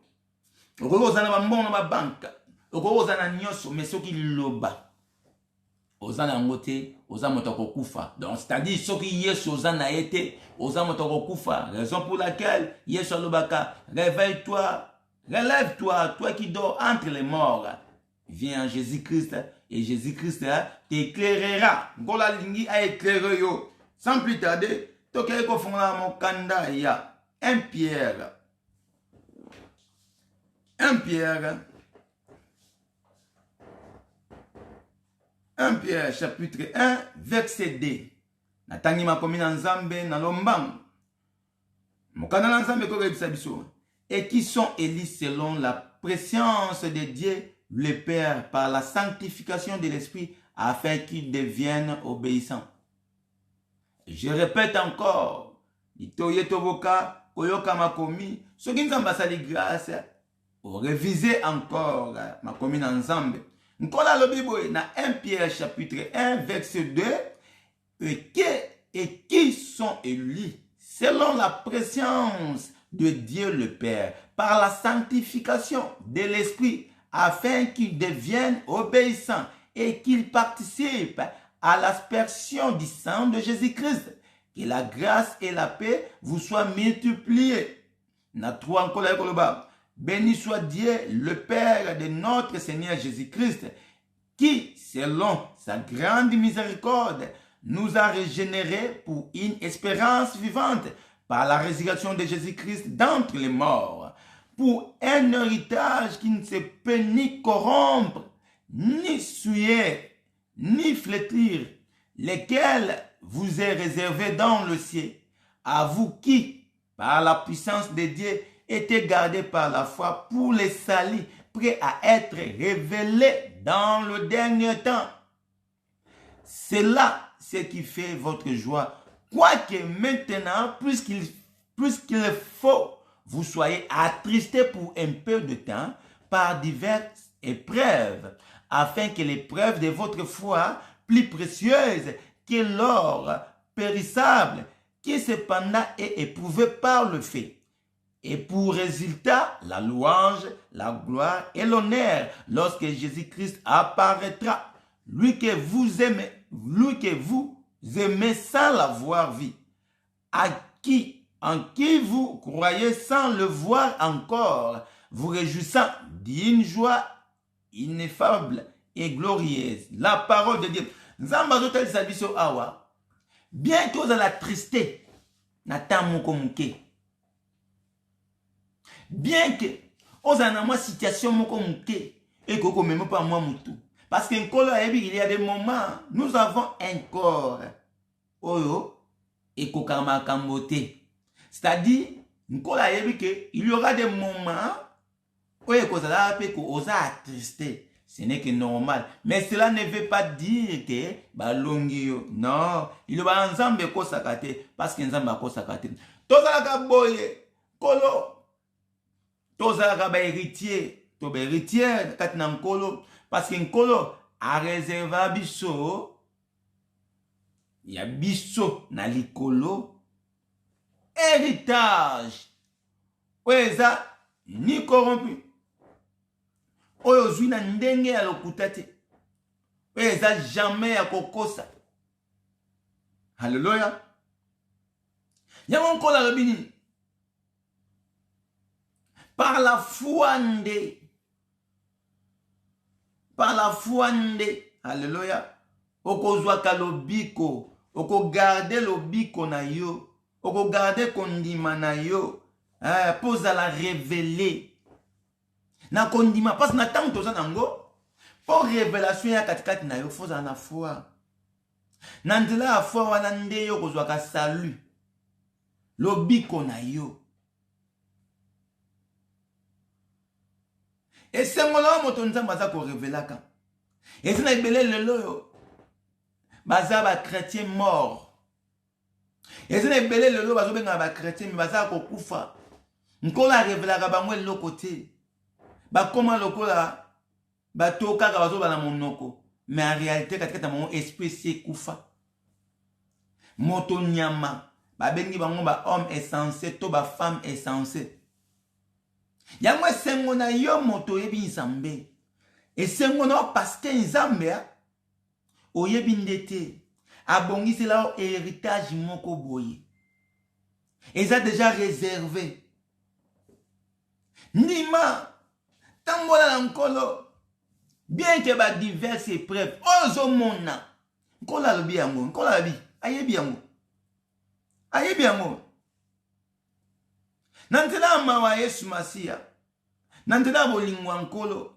okoki kozala na bambongo na babanka okoki kozala na nyonso mais soki liloba oza nango te oza moto akokufa. Donc c'est-à-dire soki yesu oza na ye te oza moto akokufa. Raison pour laquelle yesu alobaka réveille-toi, relève-toi, toi qui dors entre les morts, viens en Jésus-Christ et Jésus-Christ t'éclairera. Ngola lingi a éclairé yo. Sans plus tarder, tokei ko fonga mon kanda ya 1 Pierre. 1 Pierre. 1 Pierre chapitre 1 verset 2. Natangi makomi na nzambe na lombang. Mokanda na nzambe ko rebisa biso. Et qui sont élus selon la préscience de Dieu le Père par la sanctification de l'Esprit afin qu'ils deviennent obéissants. Je répète encore, itoye toboka koyoka makomi, soki nzamba sali grâce, réviser encore makomi na nzambe. Nkola lobi boye na 1 Pierre chapitre 1 verset 2, et qui sont élus selon la préscience de Dieu le Père par la sanctification de l'Esprit afin qu'ils deviennent obéissants et qu'ils participent à l'aspersion du sang de Jésus-Christ. Que la grâce et la paix vous soient multipliées. Béni soit Dieu, le Père de notre Seigneur Jésus-Christ, qui, selon sa grande miséricorde, nous a régénérés pour une espérance vivante par la résurrection de Jésus-Christ d'entre les morts, pour un héritage qui ne se peut ni corrompre, ni souiller, ni flétrir, lesquels vous est réservé dans le ciel, à vous qui, par la puissance de Dieu, étaient gardés par la foi pour les salis, prêts à être révélés dans le dernier temps. C'est là ce qui fait votre joie, quoique maintenant, puisqu'il faut, vous soyez attristés pour un peu de temps par diverses épreuves, afin que l'épreuve de votre foi, plus précieuse que l'or périssable, qui cependant est éprouvé par le feu, et pour résultat la louange, la gloire et l'honneur lorsque Jésus-Christ apparaîtra, lui que vous aimez sans l'avoir vu, en qui vous croyez sans le voir encore, vous réjouissant d'une joie ineffable et glorieuse. La parole de Dieu. Nzamba zotel sabiso awa. Bien que vous la tristesse, na tamoko muke. Bien que, aux anamwa situation moko mouke, et qu'on ne même pas moi moutou. Parce qu'un corps, il y a des moments, nous avons un corps. Oyo, et kokama kambote. C'est-à-dire, il y aura des moments où il y a attristé. Ce n'est que normal. Mais cela ne veut pas dire que balongio. Non, il y a ensemble ko sakate parce que ensemble ko sakate. Tozalaka boye, kolo. Tozalaka ba héritier, to ba héritier katina nkolo parce que nkolo a réservé biso. Il y a biso na likolo héritage. Oyo ça ni corrompu. Oyo zwi na ndenge ya lokuta te. Oyo ça jamais ya kokosa. Alléluia. Yango nkola lobi nini? Par la foi nde. Par la foi nde. Alléluia. Okozwaka lobiko. Oko garder lobiko na yo. Oko garder kondima na yo. Pose la révéler. Na kondima. Parce que na tango toza nango. Pour révélation ya katikati na yo. Faut na foi. Na nzela ya foi wana nde yo kozwaka salut. Lobiko na yo. Et c'est mon homme moto nzamba za ko révélaka. Et c'est na ibele lelo yo. Baza ba chrétien mort. Et c'est na ibele lelo bazo benga ba chrétien mais baza ko kufa. Nkola révélaka bango eloko te. Ba koma lokola ba toka ka bazo bana monoko. Mais en réalité katika mon esprit c'est kufa. Moto nyama. Ba bengi bango ba homme insensé to ba femme insensée. Yamwe sengo na yo moto yebi nzambe. Et sengo na parce que nzambe o yebi ndete. Abongisi la héritage moko boye. Et ça déjà réservé. Nima tambola nkolo. Bien que ba diverses épreuves. Ozo mona. Nkola lobi yango. Nkola lobi. Ayebi yango. Ayebi yango. Nantela mawa Yesu Masia. Nantela bolingwa nkolo.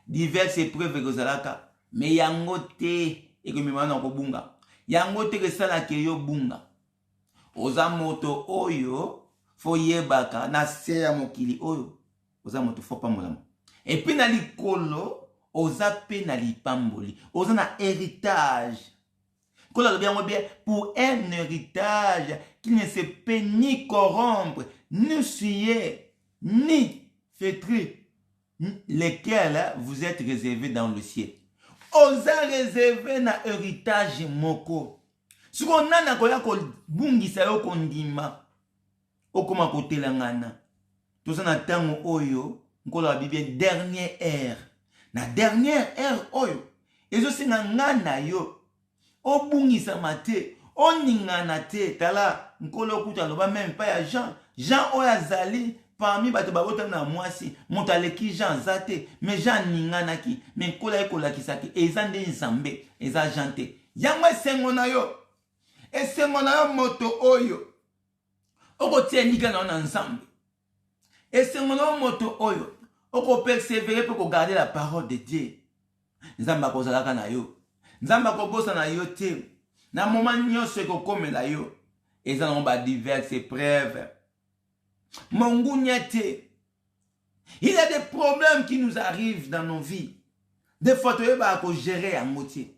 Diverses épreuves kozalaka. Mais yango te. Eko mimana ko bunga. Yango te kesala ke yo bunga. Oza moto oyo. Fo yebaka. Na se ya mokili oyo. Oza moto fo pambolama. Et puis na likolo. Oza pe na lipamboli. Oza na héritage. Pour un héritage qui ne se peut ni corrompre, ni souiller, ni flétrir, lesquels vous êtes réservés dans le ciel. Osa réservé na héritage moko. Si on a na koya ko bungisa yo kondima, okoma kotela ngana. Toza na tango oyo, nkola la Bible dernière ère. Na dernière ère oyo, ezo singa ngana yo. Obungisa mate, oningana te, tala, nkolo kuta loba même pas ya Jean. Jean oya zali, parmi bato babota na mwasi, montaleki Jean zate, mais Jean ningana ki, mais nkola ekola kisaki, ezande nzambe, eza jante. Yangwe sengo na yo, e sengo na yo moto oyo, oko tia nika na ona nzambe. E sengo na yo moto oyo, oko persévérer pour garder la parole de Dieu. Nzamba kozalaka na yo. Nzamba kobosa na yo te. Na moment nyonso ekokomela yo. Eza na ba diverses épreuves. Mongunya te. Il y a des problèmes qui nous arrivent dans nos vies. Des fois tu vas gérer en moitié.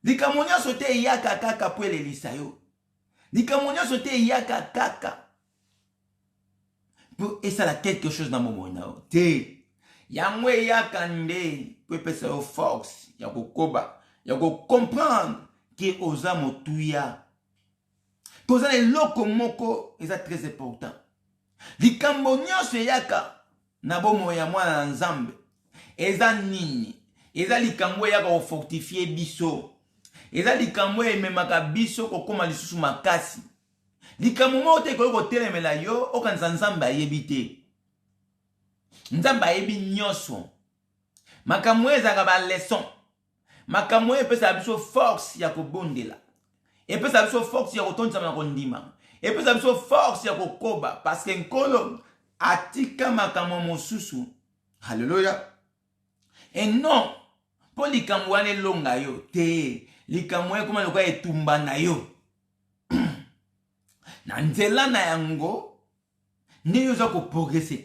Dikamonya sote yaka kaka pour les lisayo. Dikamonya sote yaka kaka. Pour essa la quelque chose dans mon moment. Te. Yamwe yaka nde pour pesa au force. Yako koba. Il faut comprendre que oza motuya. Koza le loko moko, c'est très important. Likambo nyonso yaka na bomo ya mwana nzambe. Eza nini? Eza likambo yaka ko fortifier biso. Eza likambo ememaka biso kokoma lisusu makasi. Likambo mo te ko telemela yo okanza nzambe ayebite. Nzambe ayebi nyonso. Makambo ezaka ba leçon. Makamwe epesa biso force ya kobondela. Epesa biso force ya kotonza na kondima. Epesa biso force ya kokoba parce que nkolo atika makambo mosusu. Alléluia. Et non, pour likambo wane longa yo, te, likambo wane kuma lokwa etumba na yo. Na nzela na yango, nde yo za ko progresser.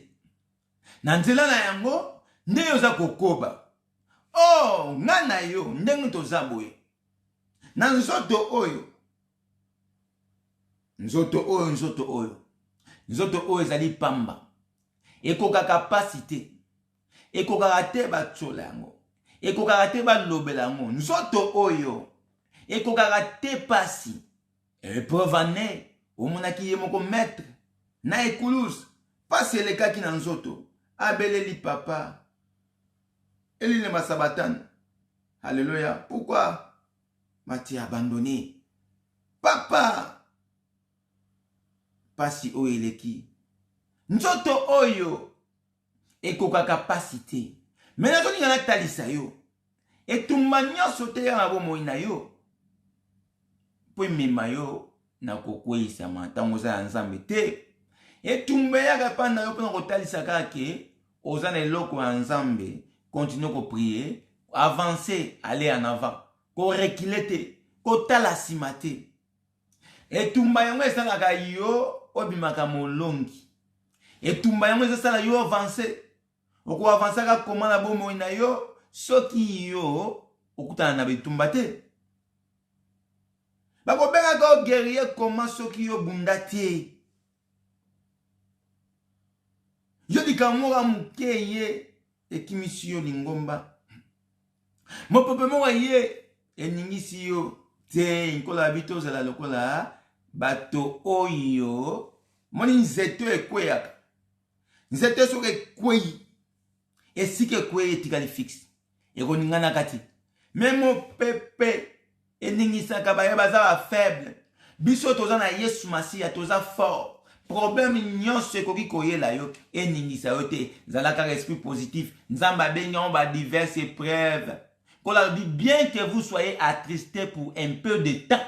Na nzela na yango, nde yo za ko koba. Oh, nga na yo, ndenge toza boye. Na nzoto oyo. Nzoto oyo ezali pamba. Ekoka capacité. Ekoka te batsola yango. Ekoka te balobela yango. Nzoto oyo. Ekoka te pasi. Épreuve ane. Omonaki ye moko maître. Na ekulus. Pasi elekaki na nzoto. Abeleli papa. Eline masabatan. Alléluia. Pourquoi Mati abandonné? Papa. Pasi oyo eleki. Nzoto oyo. Ekoka capacité. Maintenant toni ngana talisa yo. Etumba nyonso te ya bomoi na yo. Po mema yo na kokweyisa ntango za nzambe te. Etumba ya panda yo pona kotalisa kake oza na eloko ya nzambe. Continue ko prier, avancer, aller en avant. Ko reculer te, ko tala sima te. Etumba yango esalaka yo obimaka molongi. Etumba yango esala yo avancer. Oko avancer ka koma na bomoi na yo, soki yo okutana na bitumba te. Bako benga ko guerrier koma soki yo bunda te. Yo dikamora mukeye ekimisi yo lingomba. Mopepe moko ye eningisi yo te nkola bito zala lokola bato oyo moni nzeto ekweyaka. Nzeto soki ekweyi esike ekweyi etikali fixe ekoningana kati. Même mopepe eningisaka baye baza ba faible. Biso toza na Yesu Masiya toza fort. Problème nyonso ekoki koyela yo eningisa yo te. Zalaka esprit positif. Nzamba benyon ba diverses épreuves. Kola dit bien que vous soyez attristés pour un peu de temps.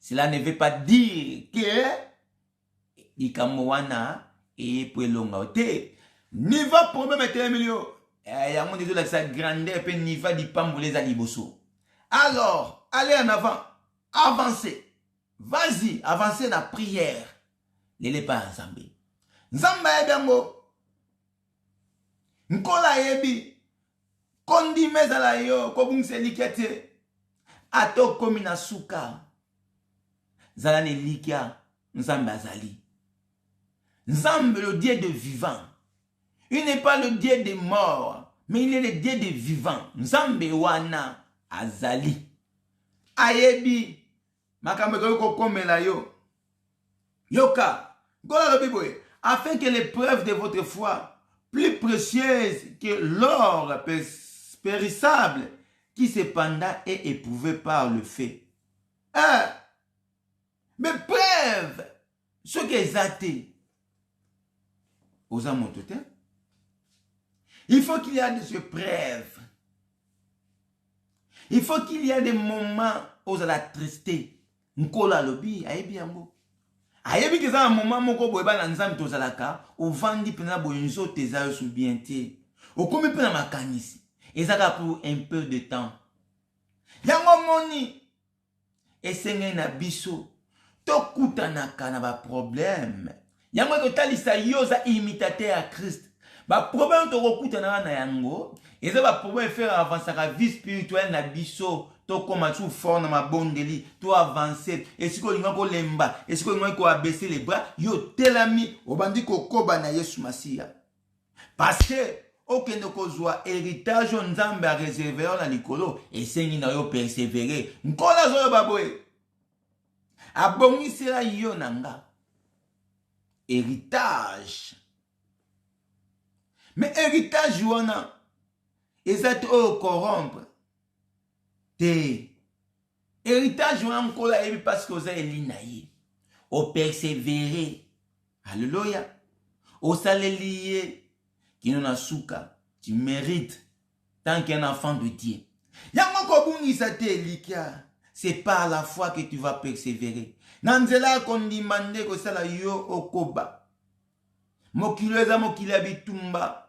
Cela ne veut pas dire que ikamowana et pour longa te. Niveau problème est milieu. Yango désolé avec sa grandeur pe niveau di pamboulé za liboso. Alors, allez en avant. Avancez. Vas-y, avancez la prière. Lele pa nzambe. Nzamba ebengo. Nkola yebi. Kondi mezala yo. Kobungse likete. Ato komi na suka. Zala ne likia. Nzambe azali. Nzambe le Dieu de vivant. Il n'est pas le Dieu des morts. Mais il est le Dieu des vivants. Nzambe wana azali. Ayebi. Makambe ko komela yo. Yoka. Afin que l'épreuve de votre foi, plus précieuse que l'or périssable, qui cependant est éprouvé par le feu. Mais preuve, ce qui est athée, aux amours tout temps, il faut qu'il y ait des épreuves. Il faut qu'il y ait des moments où la tristesse. Nkola lobi, ayebi yango. Ayebi que ça un moment moko boyeba na nzambe tozalaka, ovandi pena boyinzo tezayo sou bien te. Okomi pena makanisi. Ezaka pour un peu de temps. Yango moni esenge na biso tokutanaka na ba problème. Yango totalisa yoza imitateur à Christ. Ba problème tokokutana na yango, eza ba problème faire avancer la vie spirituelle na biso. To koma tu fort na mabondeli, to avancer, et si ko linga ko lemba, et si ko linga ko abaisser les bras, yo telami, obandi ko koba na Yesu Masiya. Parce que, okende ko zwa héritage nzambe a réservé na likolo, et sengi na yo persévérer. Nkola zo yo baboye. Abongisela yo nanga. Héritage. Mais héritage wana, ezat o corrompre. Te héritage encore là parce que vous avez l'inaïe au persévérer. Alléluia. Au salélier qui n'en a souka. Tu mérites tant qu'un enfant de Dieu. C'est par la foi que tu vas persévérer. Nanzela qu'on demande que ça la yo okoba. Mokili eza mokili ya bitumba.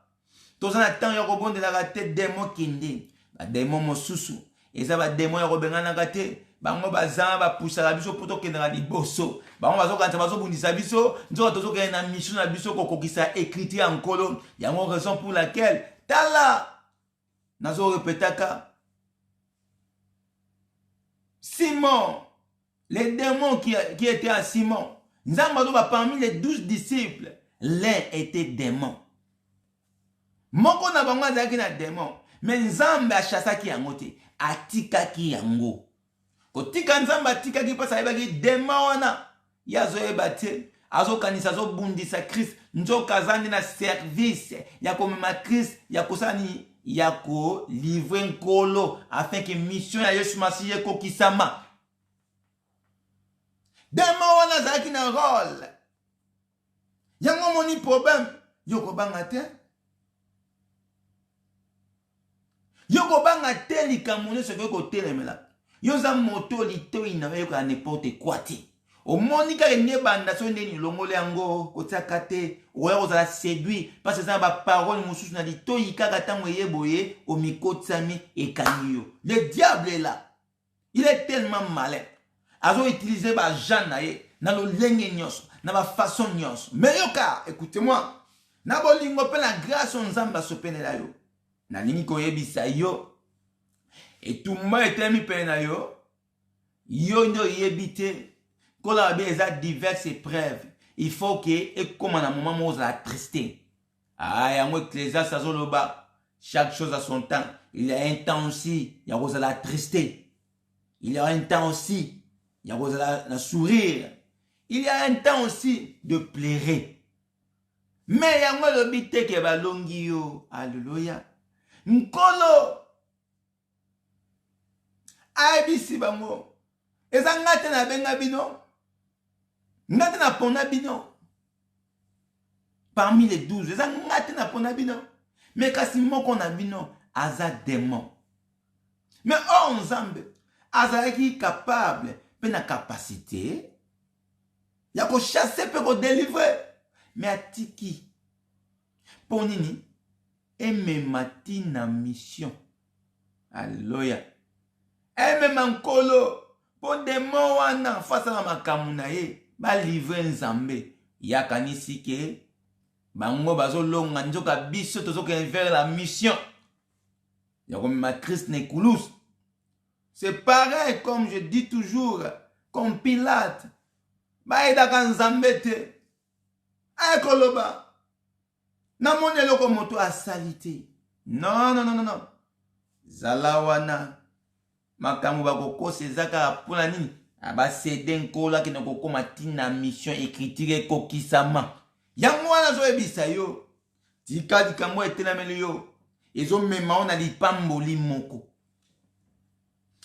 Toza na temps ya kobondelaka te démon kende. Ba démon mosusu eza ba démon ya kobenganaka te. Bango bazama bapusaka biso poto kendaka liboso. Bango bazokanisa bazobundisa biso nzoka tozokende na mission na biso kokokisa écriture ya nkolo. Yango raison pour laquelle tala nazo répétaka Simon, les démons qui étaient à Simon, parmi les 12 disciples, l'un était démon. Moko na bango azalaki na démon, mais Nzambe achasaki yango te, atikaki yango. Kotika Nzambe atikaki pasa ayebaki démon wana, yazoyeba te, azokanisa azobundisa Christ, nzoka azandi na service, ya komema Christ, ya kosani yako livrer nkolo afin que mission ya Yesu Masihi ekokisama. Démon wana azalaki na rôle. Yango moni problème yoko banga te. Yoko banga te likambo nyonso ekotelemela. Yoza moto litoi na yoka n'importe quoi te. Omoni ka ne banda so ndeni longole yango kotiaka te oya kozala séduit parce que ça ba parole mosusu na litoi kaka tango yeboye o mikotsami ekangi yo. Le diable est là. Il est tellement malin. Azo utiliser ba gens na ye na lo lenge nyonso na ba façon nyonso. Mais yoka, écoutez-moi. Na bolingo pe la grâce Nzamba sopenela yo. Na lingi koyebisa yo. Et tout moi etemi pe na yo. Yo ndo yebite. Quand la vie est diverses épreuves, il faut que, et comme à un moment où on a tristé, ah, il y a un ecclésiaste à Zoloba, chaque chose a son temps. Il y a un temps aussi, il y a la tristé. Il y a un temps aussi, il y a la sourire. Il y a un temps aussi de pleurer. Mais il y a un bité qui va longio, alléluia. Nkolo, aïbisi bango, et ça n'a pas benga bino. Ngate na pona bino. Parmi les 12, eza ngate na pona bino. Mais kasi moko na bino aza démon. Mais oh Nzambe, azalaki capable, pe na capacité ya ko chasser pe ko délivrer. Mais atiki ponini ememati na mission. Alléluia. Emema nkolo po démon wana face à makamu na ye. Ba livrer Nzambe yakanisi ke bango bazolonga nzoka biso tozoka vers la mission ya komema Christ ne kulus. C'est pareil comme je dis toujours comme Pilate ba edaka Nzambe te akoloba na moni eloko moto asalite. Non non non non non zala wana makambo bakokosa ezaka pona nini aba cede nkola ki nakokoma tina mission écriture kokisama. Yango wana zo ebisa yo. Tika likambo etelameli yo. Ezo mema yo na lipamboli moko.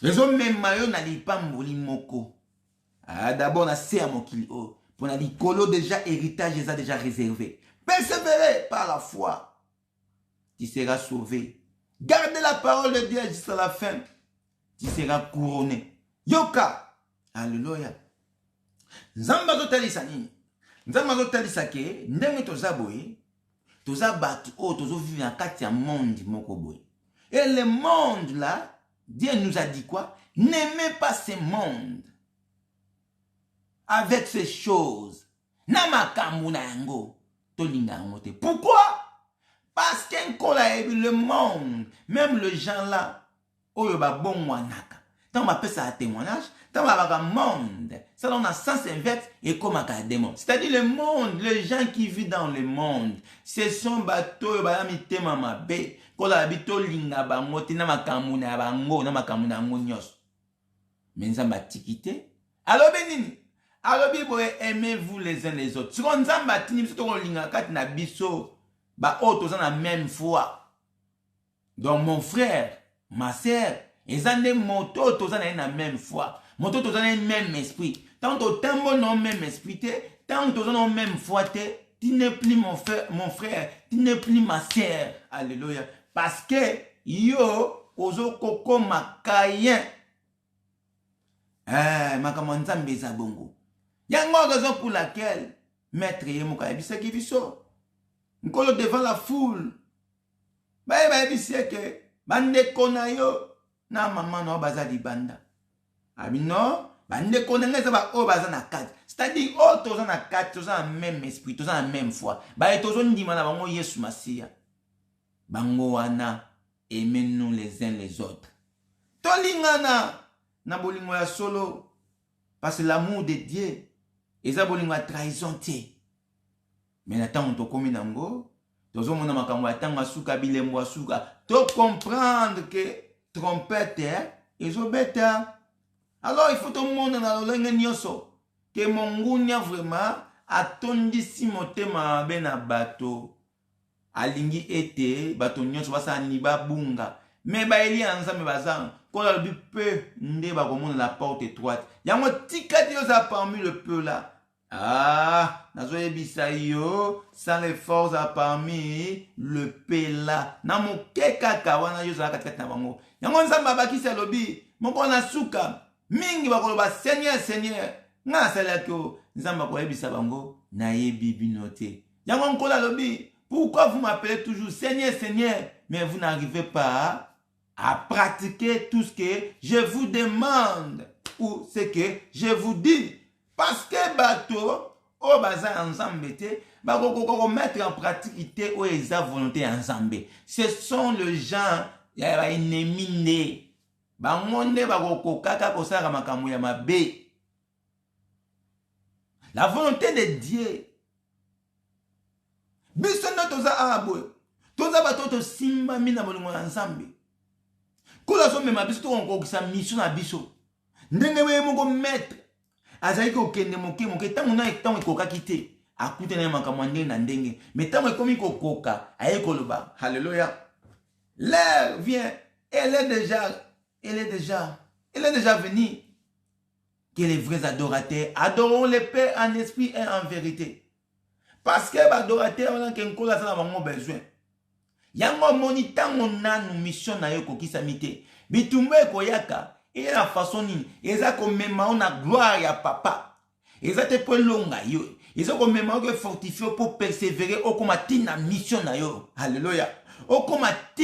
Ezo mema yo na lipamboli moko. Ah d'abord na se ya mokili o. Pour na likolo déjà héritage est déjà réservé. Persévérez par la foi. Tu seras sauvé. Gardez la parole de Dieu jusqu'à la fin. Tu seras couronné. Yoka. Alléluia. Nzamba zotalisa nini? Nzamba zotalisa ke ndenge toza boye, toza batu o tozo vivre en kati ya monde moko boye. Et le monde là, Dieu nous a dit quoi? N'aimez pas ce monde avec ces choses. Na makambu na yango tolinga yango te. Pourquoi? Parce que le monde, même les gens là, oyo ba bon wanaka. Tant on appelle ça un témoignage, tant on a un monde, ça on a sens inverse et comme un démon. C'est-à-dire le monde, les gens qui vivent dans le monde, ce sont bateaux, balamite mamabe, quand la bito linga bango, tina makamuna bango, na makamuna ngonyos. Mais nous avons tikité. Alors benini, alors bibo aimez-vous les uns les autres. Si on zamba tini biso to linga kat na biso, ba autres ont la même foi. Donc mon frère, ma sœur, ils ont des motos, tous ont la même foi. Motos, tous ont le même esprit. Tant que tu as le même esprit, tant que tu as la même foi, tu n'es plus mon frère, tu n'es plus ma sœur. Alléluia. Parce que yo, ozo koko makayen. Makamanzambe za bongo. Yango raison pour laquelle maître Yemoka ebisa kibiso. Nkolo devant la foule. Baye bisiye ke bandeko na yo na maman no baza libanda. Abino bandeko na ngeza ba o baza na kati. C'est-à-dire o toza na kati, toza na même esprit, toza na même foi. Baye tozo ndima na bango Yesu Masia. Bango wana aimez-nous les uns les autres. Tolingana na bolingo ya solo parce que l'amour de Dieu eza bolingo ya trahison te. Mais natang to komi nango tozo mona makambo ya tanga suka bilembo suka to comprendre que trompette ezo beta. Alors il faut tout le monde na lolenge nyoso que mongunya vraiment atondisi motema bena bato alingi ete bato nyoso basa ni babunga mais ba eli ensemble bazan ko la bi peu nde ba komona la porte étroite yango tikati yo za parmi le peu là. Ah, nazo yebisa yo sans les forces parmi le pela na mokeka kawana yo za katikati na bango yango nzamba bakisa lobi moko na suka mingi bakoloba Seigneur Seigneur nga sala ko nzamba ko yebisa bango na yebi binote yango nkola lobi pourquoi vous m'appelez toujours Seigneur Seigneur mais vous n'arrivez pas à pratiquer tout ce que je vous demande ou ce que je vous dis. Parce que bateau, au bazar ensemble, bako mettre en pratique ou esa volonté ensemble. Ce sont les gens y a ennemi bangonde bako kaka kosaka makambo ya mabe. La volonté de Dieu. Biso ndo toza abwe. Toza bato to simba mina bolingo ensemble. Kula so mema biso to kokisa mission na biso. Ndenge we moko mettre azali ko kende moke tango na tango koka kite akute na makambo ndenge na ndenge mais tango ekomi kokoka aye koloba haleluya l'heure vient elle est déjà venue que les vrais adorateurs adoreront le Père en esprit et en vérité parce que adorateurs on a kenko la sana bango besoin yango moni tango nanu mission na yo kokisa mite bitumbe koyaka. Et la façon ni, ils ont comme même la gloire ya papa. Ils ont été longa yo. Ils ont comme même fortifié pour persévérer au combattre mission na yo. Alléluia. Au combattre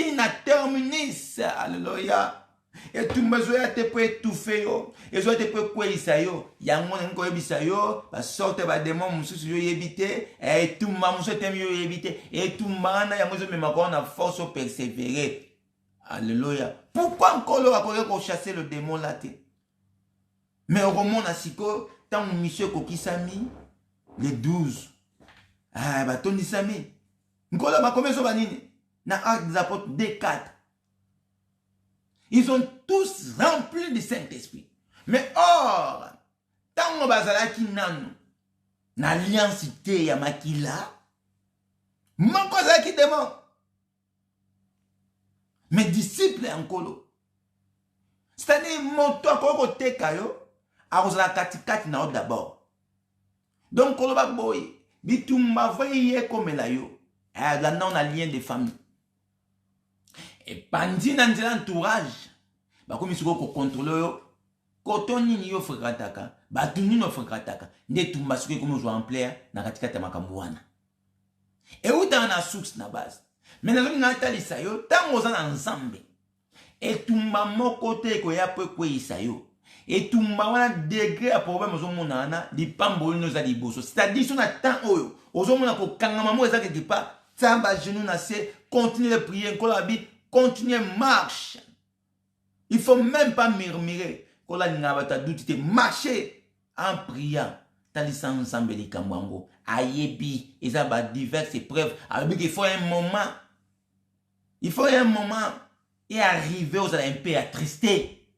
terminus. Alléluia. Et tout besoin te pour étouffer yo. Ils ont été pour quoi isa yo. Yango nko yebisa yo, ba sorte ba démon mususu yo yebite et tout ma mususu tem yo yebite et tout mana yango zo même encore na force pour persévérer. Alléluia. Pourquoi encore on chasser le démon là? Mais au roman na siko, tant monsieur Kokisami, les 12. Ah, bah, Tony Sami. Nkolo ba combien so banini? Na Actes des Apôtres D4. Ils ont tous rempli du Saint-Esprit. Mais or, tant on bazalaki nanu, na alliance ya makila, manko zaki démon. Mes disciples encore. C'est-à-dire, mon toi, quand tu es kayo, à la katikati na d'abord. Donc, quand on boy, bitumba voye comme la yo, là on a lien de famille. Et pandi dans l'entourage, bah comme il se contrôle yo, quand on y yo frekataka, bah tout ni no frekataka, ne tumba suke comme je en plaire na katikati makamwana. Et où dans la source na base. Mais nous avons dit yo tant aux ensemble et tout maman côté ko ya peu ko isayo et tout maman degré à problème aux monana di pamboli nos aliboso c'est-à-dire son temps oyo aux mona ko kanga maman ezaki di pas tamba genou na se continuer de prier ko la bi continuer marche. Il faut même pas murmurer ko la ngabata douter marcher en priant talisa ensemble les kamwango ayebi ezaba diverses épreuves alors qu'il faut un moment. Il faut un moment et arriver aux Olympiques à trister.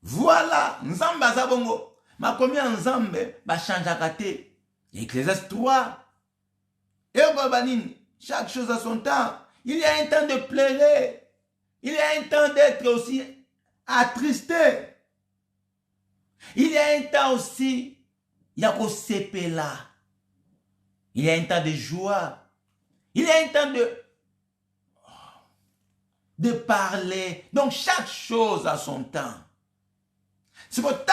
Voilà, Nzambe azabongo. Ma combien Nzambe va changer à côté. Ecclésiaste 3. Et chaque chose a son temps. Il y a un temps de pleurer. Il y a un temps d'être aussi attristé. Il y a un temps aussi, il y a qu'au CP là. Il y a un temps de joie. Il y a un temps de parler. Donc chaque chose a son temps. C'est pour tant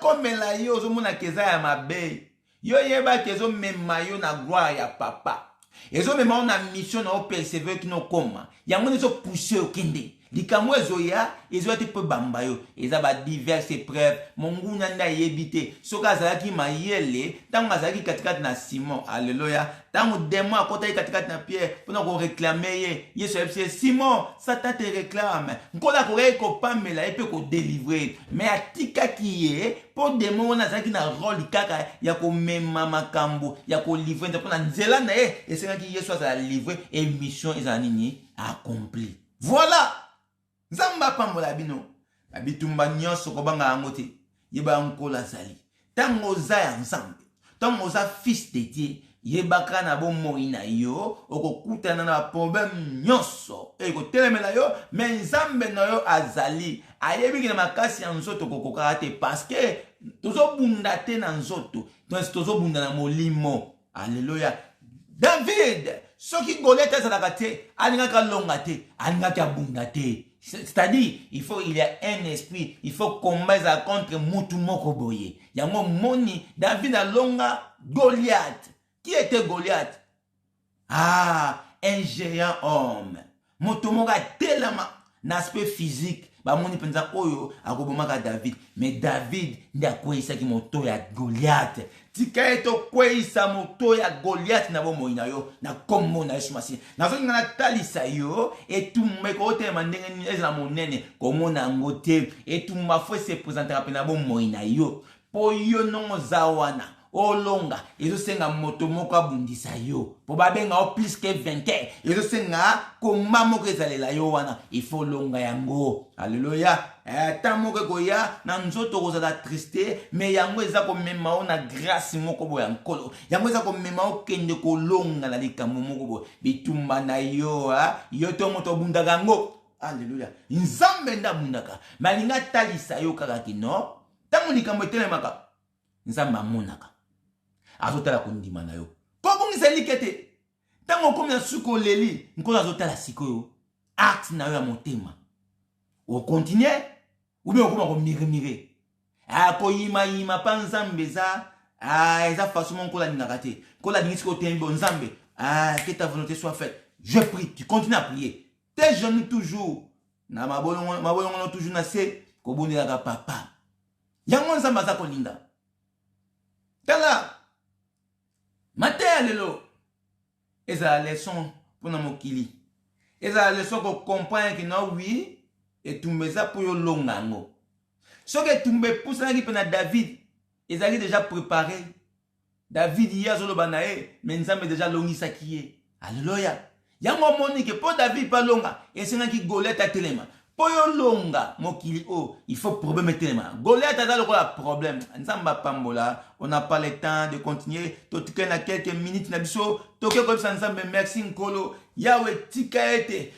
comme la yo zo mona keza ya mabe. Yo yeba kezo mema yo na gloire ya papa. Ils ont même une mission à persévérer qui nous comme. Il y a des gens poussés au kinde. Likamwe zoya, ils ont été peu bambayo. Ils ont diverses épreuves. Mon gounanda y évité. Soka zaki ma yele. Tant que zaki katikat na Simon. Alléluia. Tant que démon à côté katikat na Pierre. Pendant qu'on réclamait. Yesu Simon, Satan te réclame. Nkola kore ko pamela et peut ko délivrer. Mais à tika qui est, pour démon on a zaki na rôle kaka ya ko mema makambo, ya ko livrer. Pendant nzela na e, et c'est quand Yesu a livré et mission is anini accompli. Voilà. Zamba pambola bino. Babitumba nyonso ko banga angote. Yeba nkola zali. Tango za ya nzambe. Tango za fils de Dieu. Yeba kana bo moina yo. Oko kutana na problème nyonso. Eko telemela yo. Men nzambe na yo azali. Ayebi kina makasi ya nzoto kokoka te. Parce que tozo bunda te na nzoto. Donc tozo bunda na molimo. Alléluia. David. Soki Goliath azalaka te. Alingaka longa te. Alingaka bunda te. C'est-à-dire, il y a un esprit, il faut combattre contre Moutou Mokoboye. Il y a mon moni, David a longa Goliath. Qui était Goliath? Ah, un géant homme. Moutou Moka tellement d'aspect physique. Bah, moni pensa oyo, akobomaka David. Mais David, n'a quoi ça qui moto ya Goliath. Tika eto kwesa moto ya Goliath na bo moina yo na komo na Yesu Masihi. Na zo ngana talisa yo etumbe ko te mandenge ni ezala monene komo na ngote etumba fo se présenter apena bo moina yo. Po yo no zawana olonga ezo senga moto moko abundisa yo. Po babenga o plus que 20. Ezo senga koma moko ezalela yo wana il faut longa yango. Alléluia. Tamo ke goya na nzoto kozala triste mais yango eza ko mema ona grâce moko boya nkolo yango eza ko mema o kende ko longa na likambo moko bo bitumba na yo yo to moto bunda gango. Alléluia. Nzambe nda bundaka malinga talisa yo kaka kino tango likambo telemaka nzambe amonaka azotala kondima na yo ko bungisa likete tango komi na suko leli nkolo azotala sikoyo acte na yo ya motema o continuer ou bien on va mire. Ah, ko yima pa nzambe za. Ah, eza façon mon kola ningakate. Kola ningisi ko tembo nzambe. Ah, que ta volonté soit faite. Je prie, tu continues à prier. Tes jeunes toujours. Na mabolongo toujours na se ko bonela ka papa. Yango nzamba za ko linga. Tala. Matin lelo. Eza leçon pour na mokili. Eza leçon ko comprendre que non oui. Et tumbe za pour yo longango. Ce que tumbe pousse na ki David, ils allaient déjà préparé. David hier sur le banae, mais nzambe déjà longi sakiye. Alléluia. Yango moni que pour David pas longa, et c'est qui Goliath a telema. Pour yo longa, mokili o, il faut problème telema. Goliath a le problème. Nzamba pambola, on n'a pas le temps de continuer. Totuke na quelques minutes na biso, toke comme ça nzambe merci nkolo. Yawe tika ete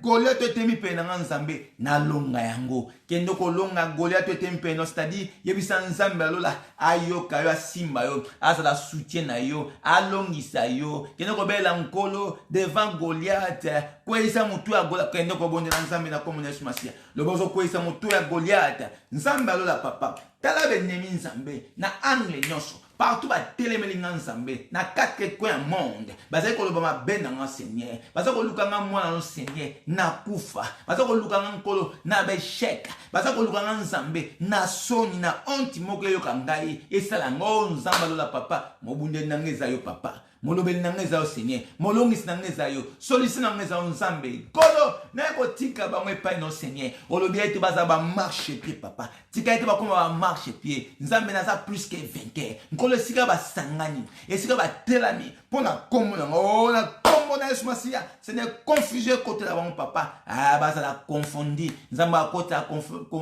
Goliath etemi pe na nzambe na longa yango kendo ko longa Goliath etemi pe no c'est-à-dire yebisa nzambe alola ayoka yo asimba yo azala soutien na yo alongisa yo kendo ko bela nkolo devant Goliath kwesa mutu ya Goliath kendo ko bonde na nzambe na komo na Yesu Masihi lobozo kwesa mutu ya Goliath nzambe alola papa tala benemi nzambe na angle nyonso partout ba télémélinga nzambe na quatre coins du monde bazali ko loba mabe na Seigneur bazali ko lukanga mwana no Seigneur na kufa bazali ko lukanga nkolo na beshek bazali ko lukanga nzambe na soni na honte moko yo kangai esala ngo nzamba lola papa mobunde nangeza yo papa molobeli nangeza yo Seigneur molongisi nangeza yo solisi nangeza yo nzambe kolo na ko tika ba mwe pa no Seigneur olobi ete baza ba marche pied papa tika ete ba koma ba marche pied nzambe na za plus que 20 nkolo sika ba sangani esika ba telami pona komo na ona komo na Yesu Masihi Seigneur confusion côté la bon papa baza la confondi nzambe côté la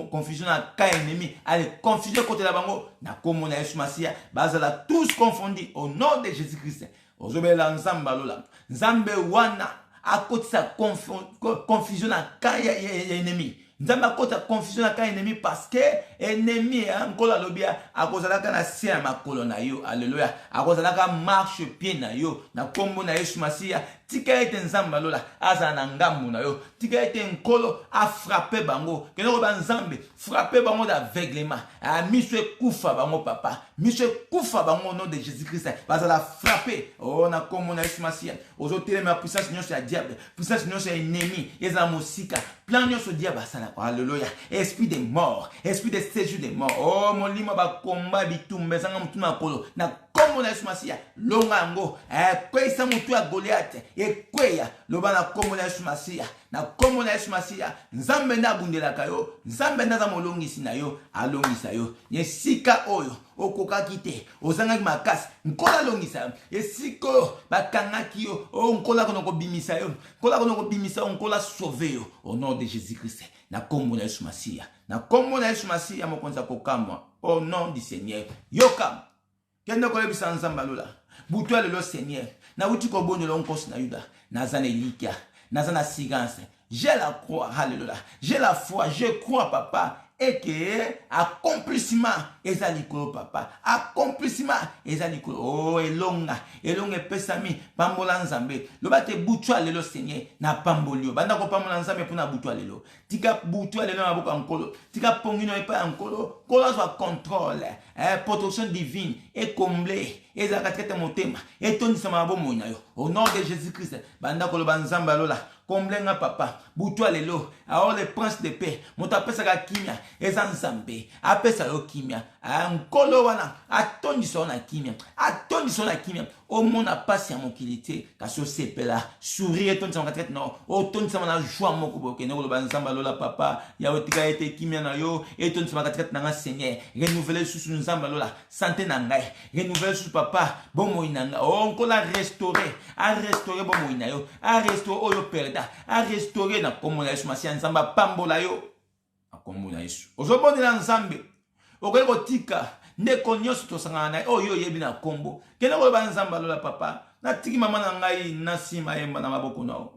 confusion na ka ennemi allez confusion côté la bango na komo na Yesu Masihi baza la tous confondus au nom de Jésus-Christ. Ozobela nzamba lola nzambe wana akotisa confusion na kaya ennemi nzambe akotisa confusion na kaya ennemi parce que ennemi nkola lobia akozalaka na sia makolo na yo. Alléluia. Akozalaka marche pied na yo na kombo na Yesu Masihi tika ete nzambe lola aza na ngambu na yo tika ete nkolo a frappé bango keno ba nzambe frappé bango d'aveuglement miso ekufa bango papa miso ekufa bango au nom de Jésus-Christ bazala frappé na kombo na Yesu Masia ozotelema puissance nyonso ya diable puissance nyonso ya ennemi eza mosika plan nyonso diable asala alléluia esprit de mort esprit de séjour de mort molimo bakomba bitumba ezanga mutu na kolo na kombo na Yesu Masia longa yango kwesa mutu ya Goliath ekweya loba na kombo na Yesu Masia na kombo na Yesu Masia nzambe nda bundelaka yo nzambe nda za molongisi na yo alongisa yo esika oyo okokaki te ozangaki makasi nkola longisa yo esika oyo bakangaki yo nkola kono kobimisa yo nkola kono kobimisa yo nkola sauve yo au nom de Jésus-Christ na kombo na Yesu Masia na kombo na Yesu Masia mokonza kokamwa au nom du Seigneur yoka kende kolebisa nzamba lola butu lelo Seigneur na wuti kobondela nkosi na Yuda naza na elikia naza na sigance j'ai la croix alléluia j'ai la foi je crois papa et que accomplissement ezali ko papa accomplissement ezali ko elonga pesami pambola nzambe loba te butu lelo Seigneur na pambolio banda ko pambola nzambe pona butu lelo tika butu lelo na boka nkolo tika pongino epa nkolo kola soit contrôle protection divine et comblé ezaka tete motema etondisa mabomo na yo au nom de Jésus-Christ banda ko loba nzamba lola comblenga papa butu lelo alors le prince de paix motapesa ka kimia eza nzambe apesa yo kimia nkolo wana atondisa na kimia omona pasi ya mokili te kasi osepela sourire etondisa makati no otondisa na joie moko boke ne koloba nzamba lola papa yawe tika ete kimia na yo etondisa makati na nga Seigneur renouveler susu nzamba lola santé na ngai renouveler susu papa bomoi na nga nkola restaurer bomoi na yo a restaurer oyo perda a restaurer na kombo na Yesu Masia nzamba pambola yo na kombo na Yesu ozobondela nzambe okoki kotika ndeko nyonso tosangana na oyo yebi na kombo kende koyeba nzamba lola papa natiki mama na ngai nasima yemba na maboko nao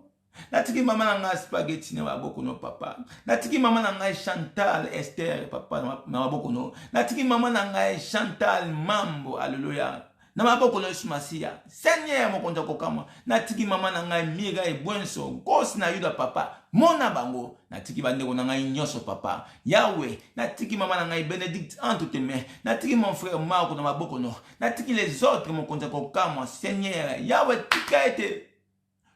natiki mama na ngai spaghetti na maboko no papa natiki mama na ngai Chantal Esther papa na maboko no natiki mama na ngai Chantal Mambo alléluia na maboko na Yesu Masia Seigneur mokonza kokama natiki mama na ngai Mira Ebwenso kosi na Yuda papa mona bango natiki bandeko na ngai nyonso papa Yahweh natiki mama na ngai Benedict entre tes mains natiki mon frère Marco na maboko no natiki les autres mokonza kokama Seigneur Yahweh tika ete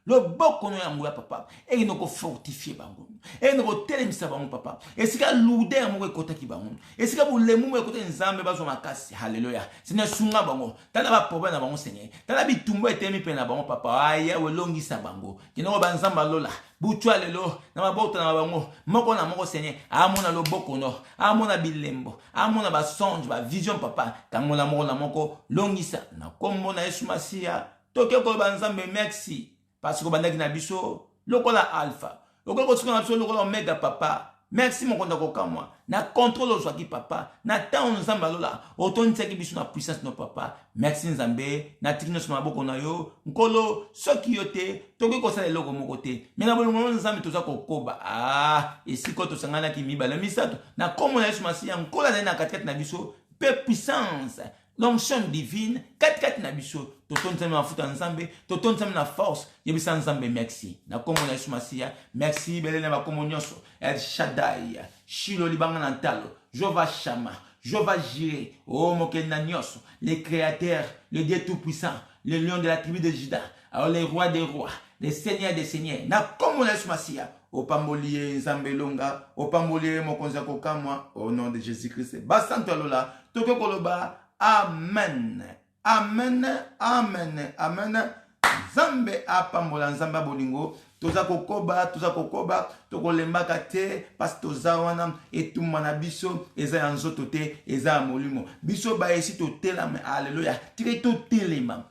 loboko no ya mbula papa et no ko fortifier bango et no ko telemisa bango papa esika lourdeur moko ekotaki bango esika bulemu moko ekotaki nzambe bazo makasi haleluya Seigneur sunga bango tala ba problème na bango Seigneur tala bitumba etemi pe na bango papa aya welongisa bango kino ba nzamba lola butu lelo na mabota na bango moko na moko Seigneur amona loboko no amona bilembo amona ba songe ba vision papa kangola moko na moko longisa na kombo na Yesu Masia toke ko ba nzambe merci parce que bandaki na biso lokola alpha lokola ko na biso lokola omega papa merci mon konda kokamwa na contrôle ozwaki papa na temps nzamba lola otonitsaki biso na puissance no papa merci nzambe na tiki nyonso maboko na yo nkolo soki yo te tokoki kosala eloko moko te me na bolingo nzambe toza kokoba esiko tosanganaki mibale misato na kombo na Yesu Masia nkolo azali na katikati na biso pe puissance l'onction divine kati na biso totonisa na mafuta nzambe totonisa na force yebisa nzambe merci na kombo na Yesu Masia merci belele ba kombo nyonso El Shaddai Shilo libanga na ntalo Jova Shama Jova Jireh mokeli na nyonso le créateur le Dieu tout puissant le lion de la tribu de Juda alors les rois des rois les seigneurs des seigneurs na kombo na Yesu Masia opambolie nzambe longa opambolie mokonza kokamwa au nom de Jésus-Christ basanto lola toko koloba amen amen amen amen nzambe apambola nzambe bolingo toza kokoba tokolembaka te parce toza wana etumba na biso eza ya nzoto te eza ya molimo biso baesi totelama alleluya tike totelema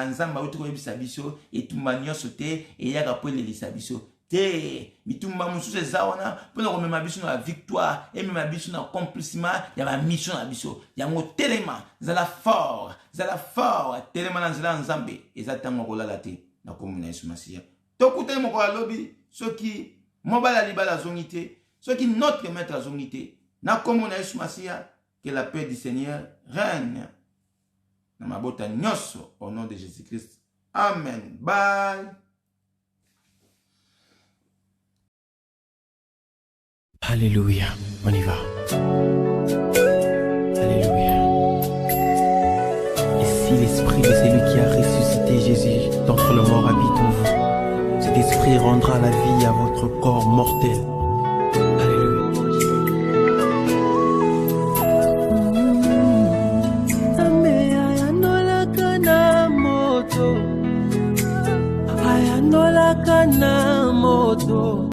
nzambe auti koyebisa biso etumba nyonso te eyaka po elelisa biso te bitumba mosusu eza wana mpona komema biso na victoire emema biso na accomplissement ya bamission na biso yango telema zala fort telema na nzela ya nzambe eza ntango kolala te na kombo na Yesu Masia tokutani moko alobi soki mobala libala azongi te soki notre maître azongi te na kombo na Yesu Masia que la paix du Seigneur règne na mabota nyonso au nom de Jésus-Christ amen bye. Alléluia, on y va. Alléluia. Et si l'esprit de celui qui a ressuscité Jésus d'entre les morts habite en vous, cet esprit rendra la vie à votre corps mortel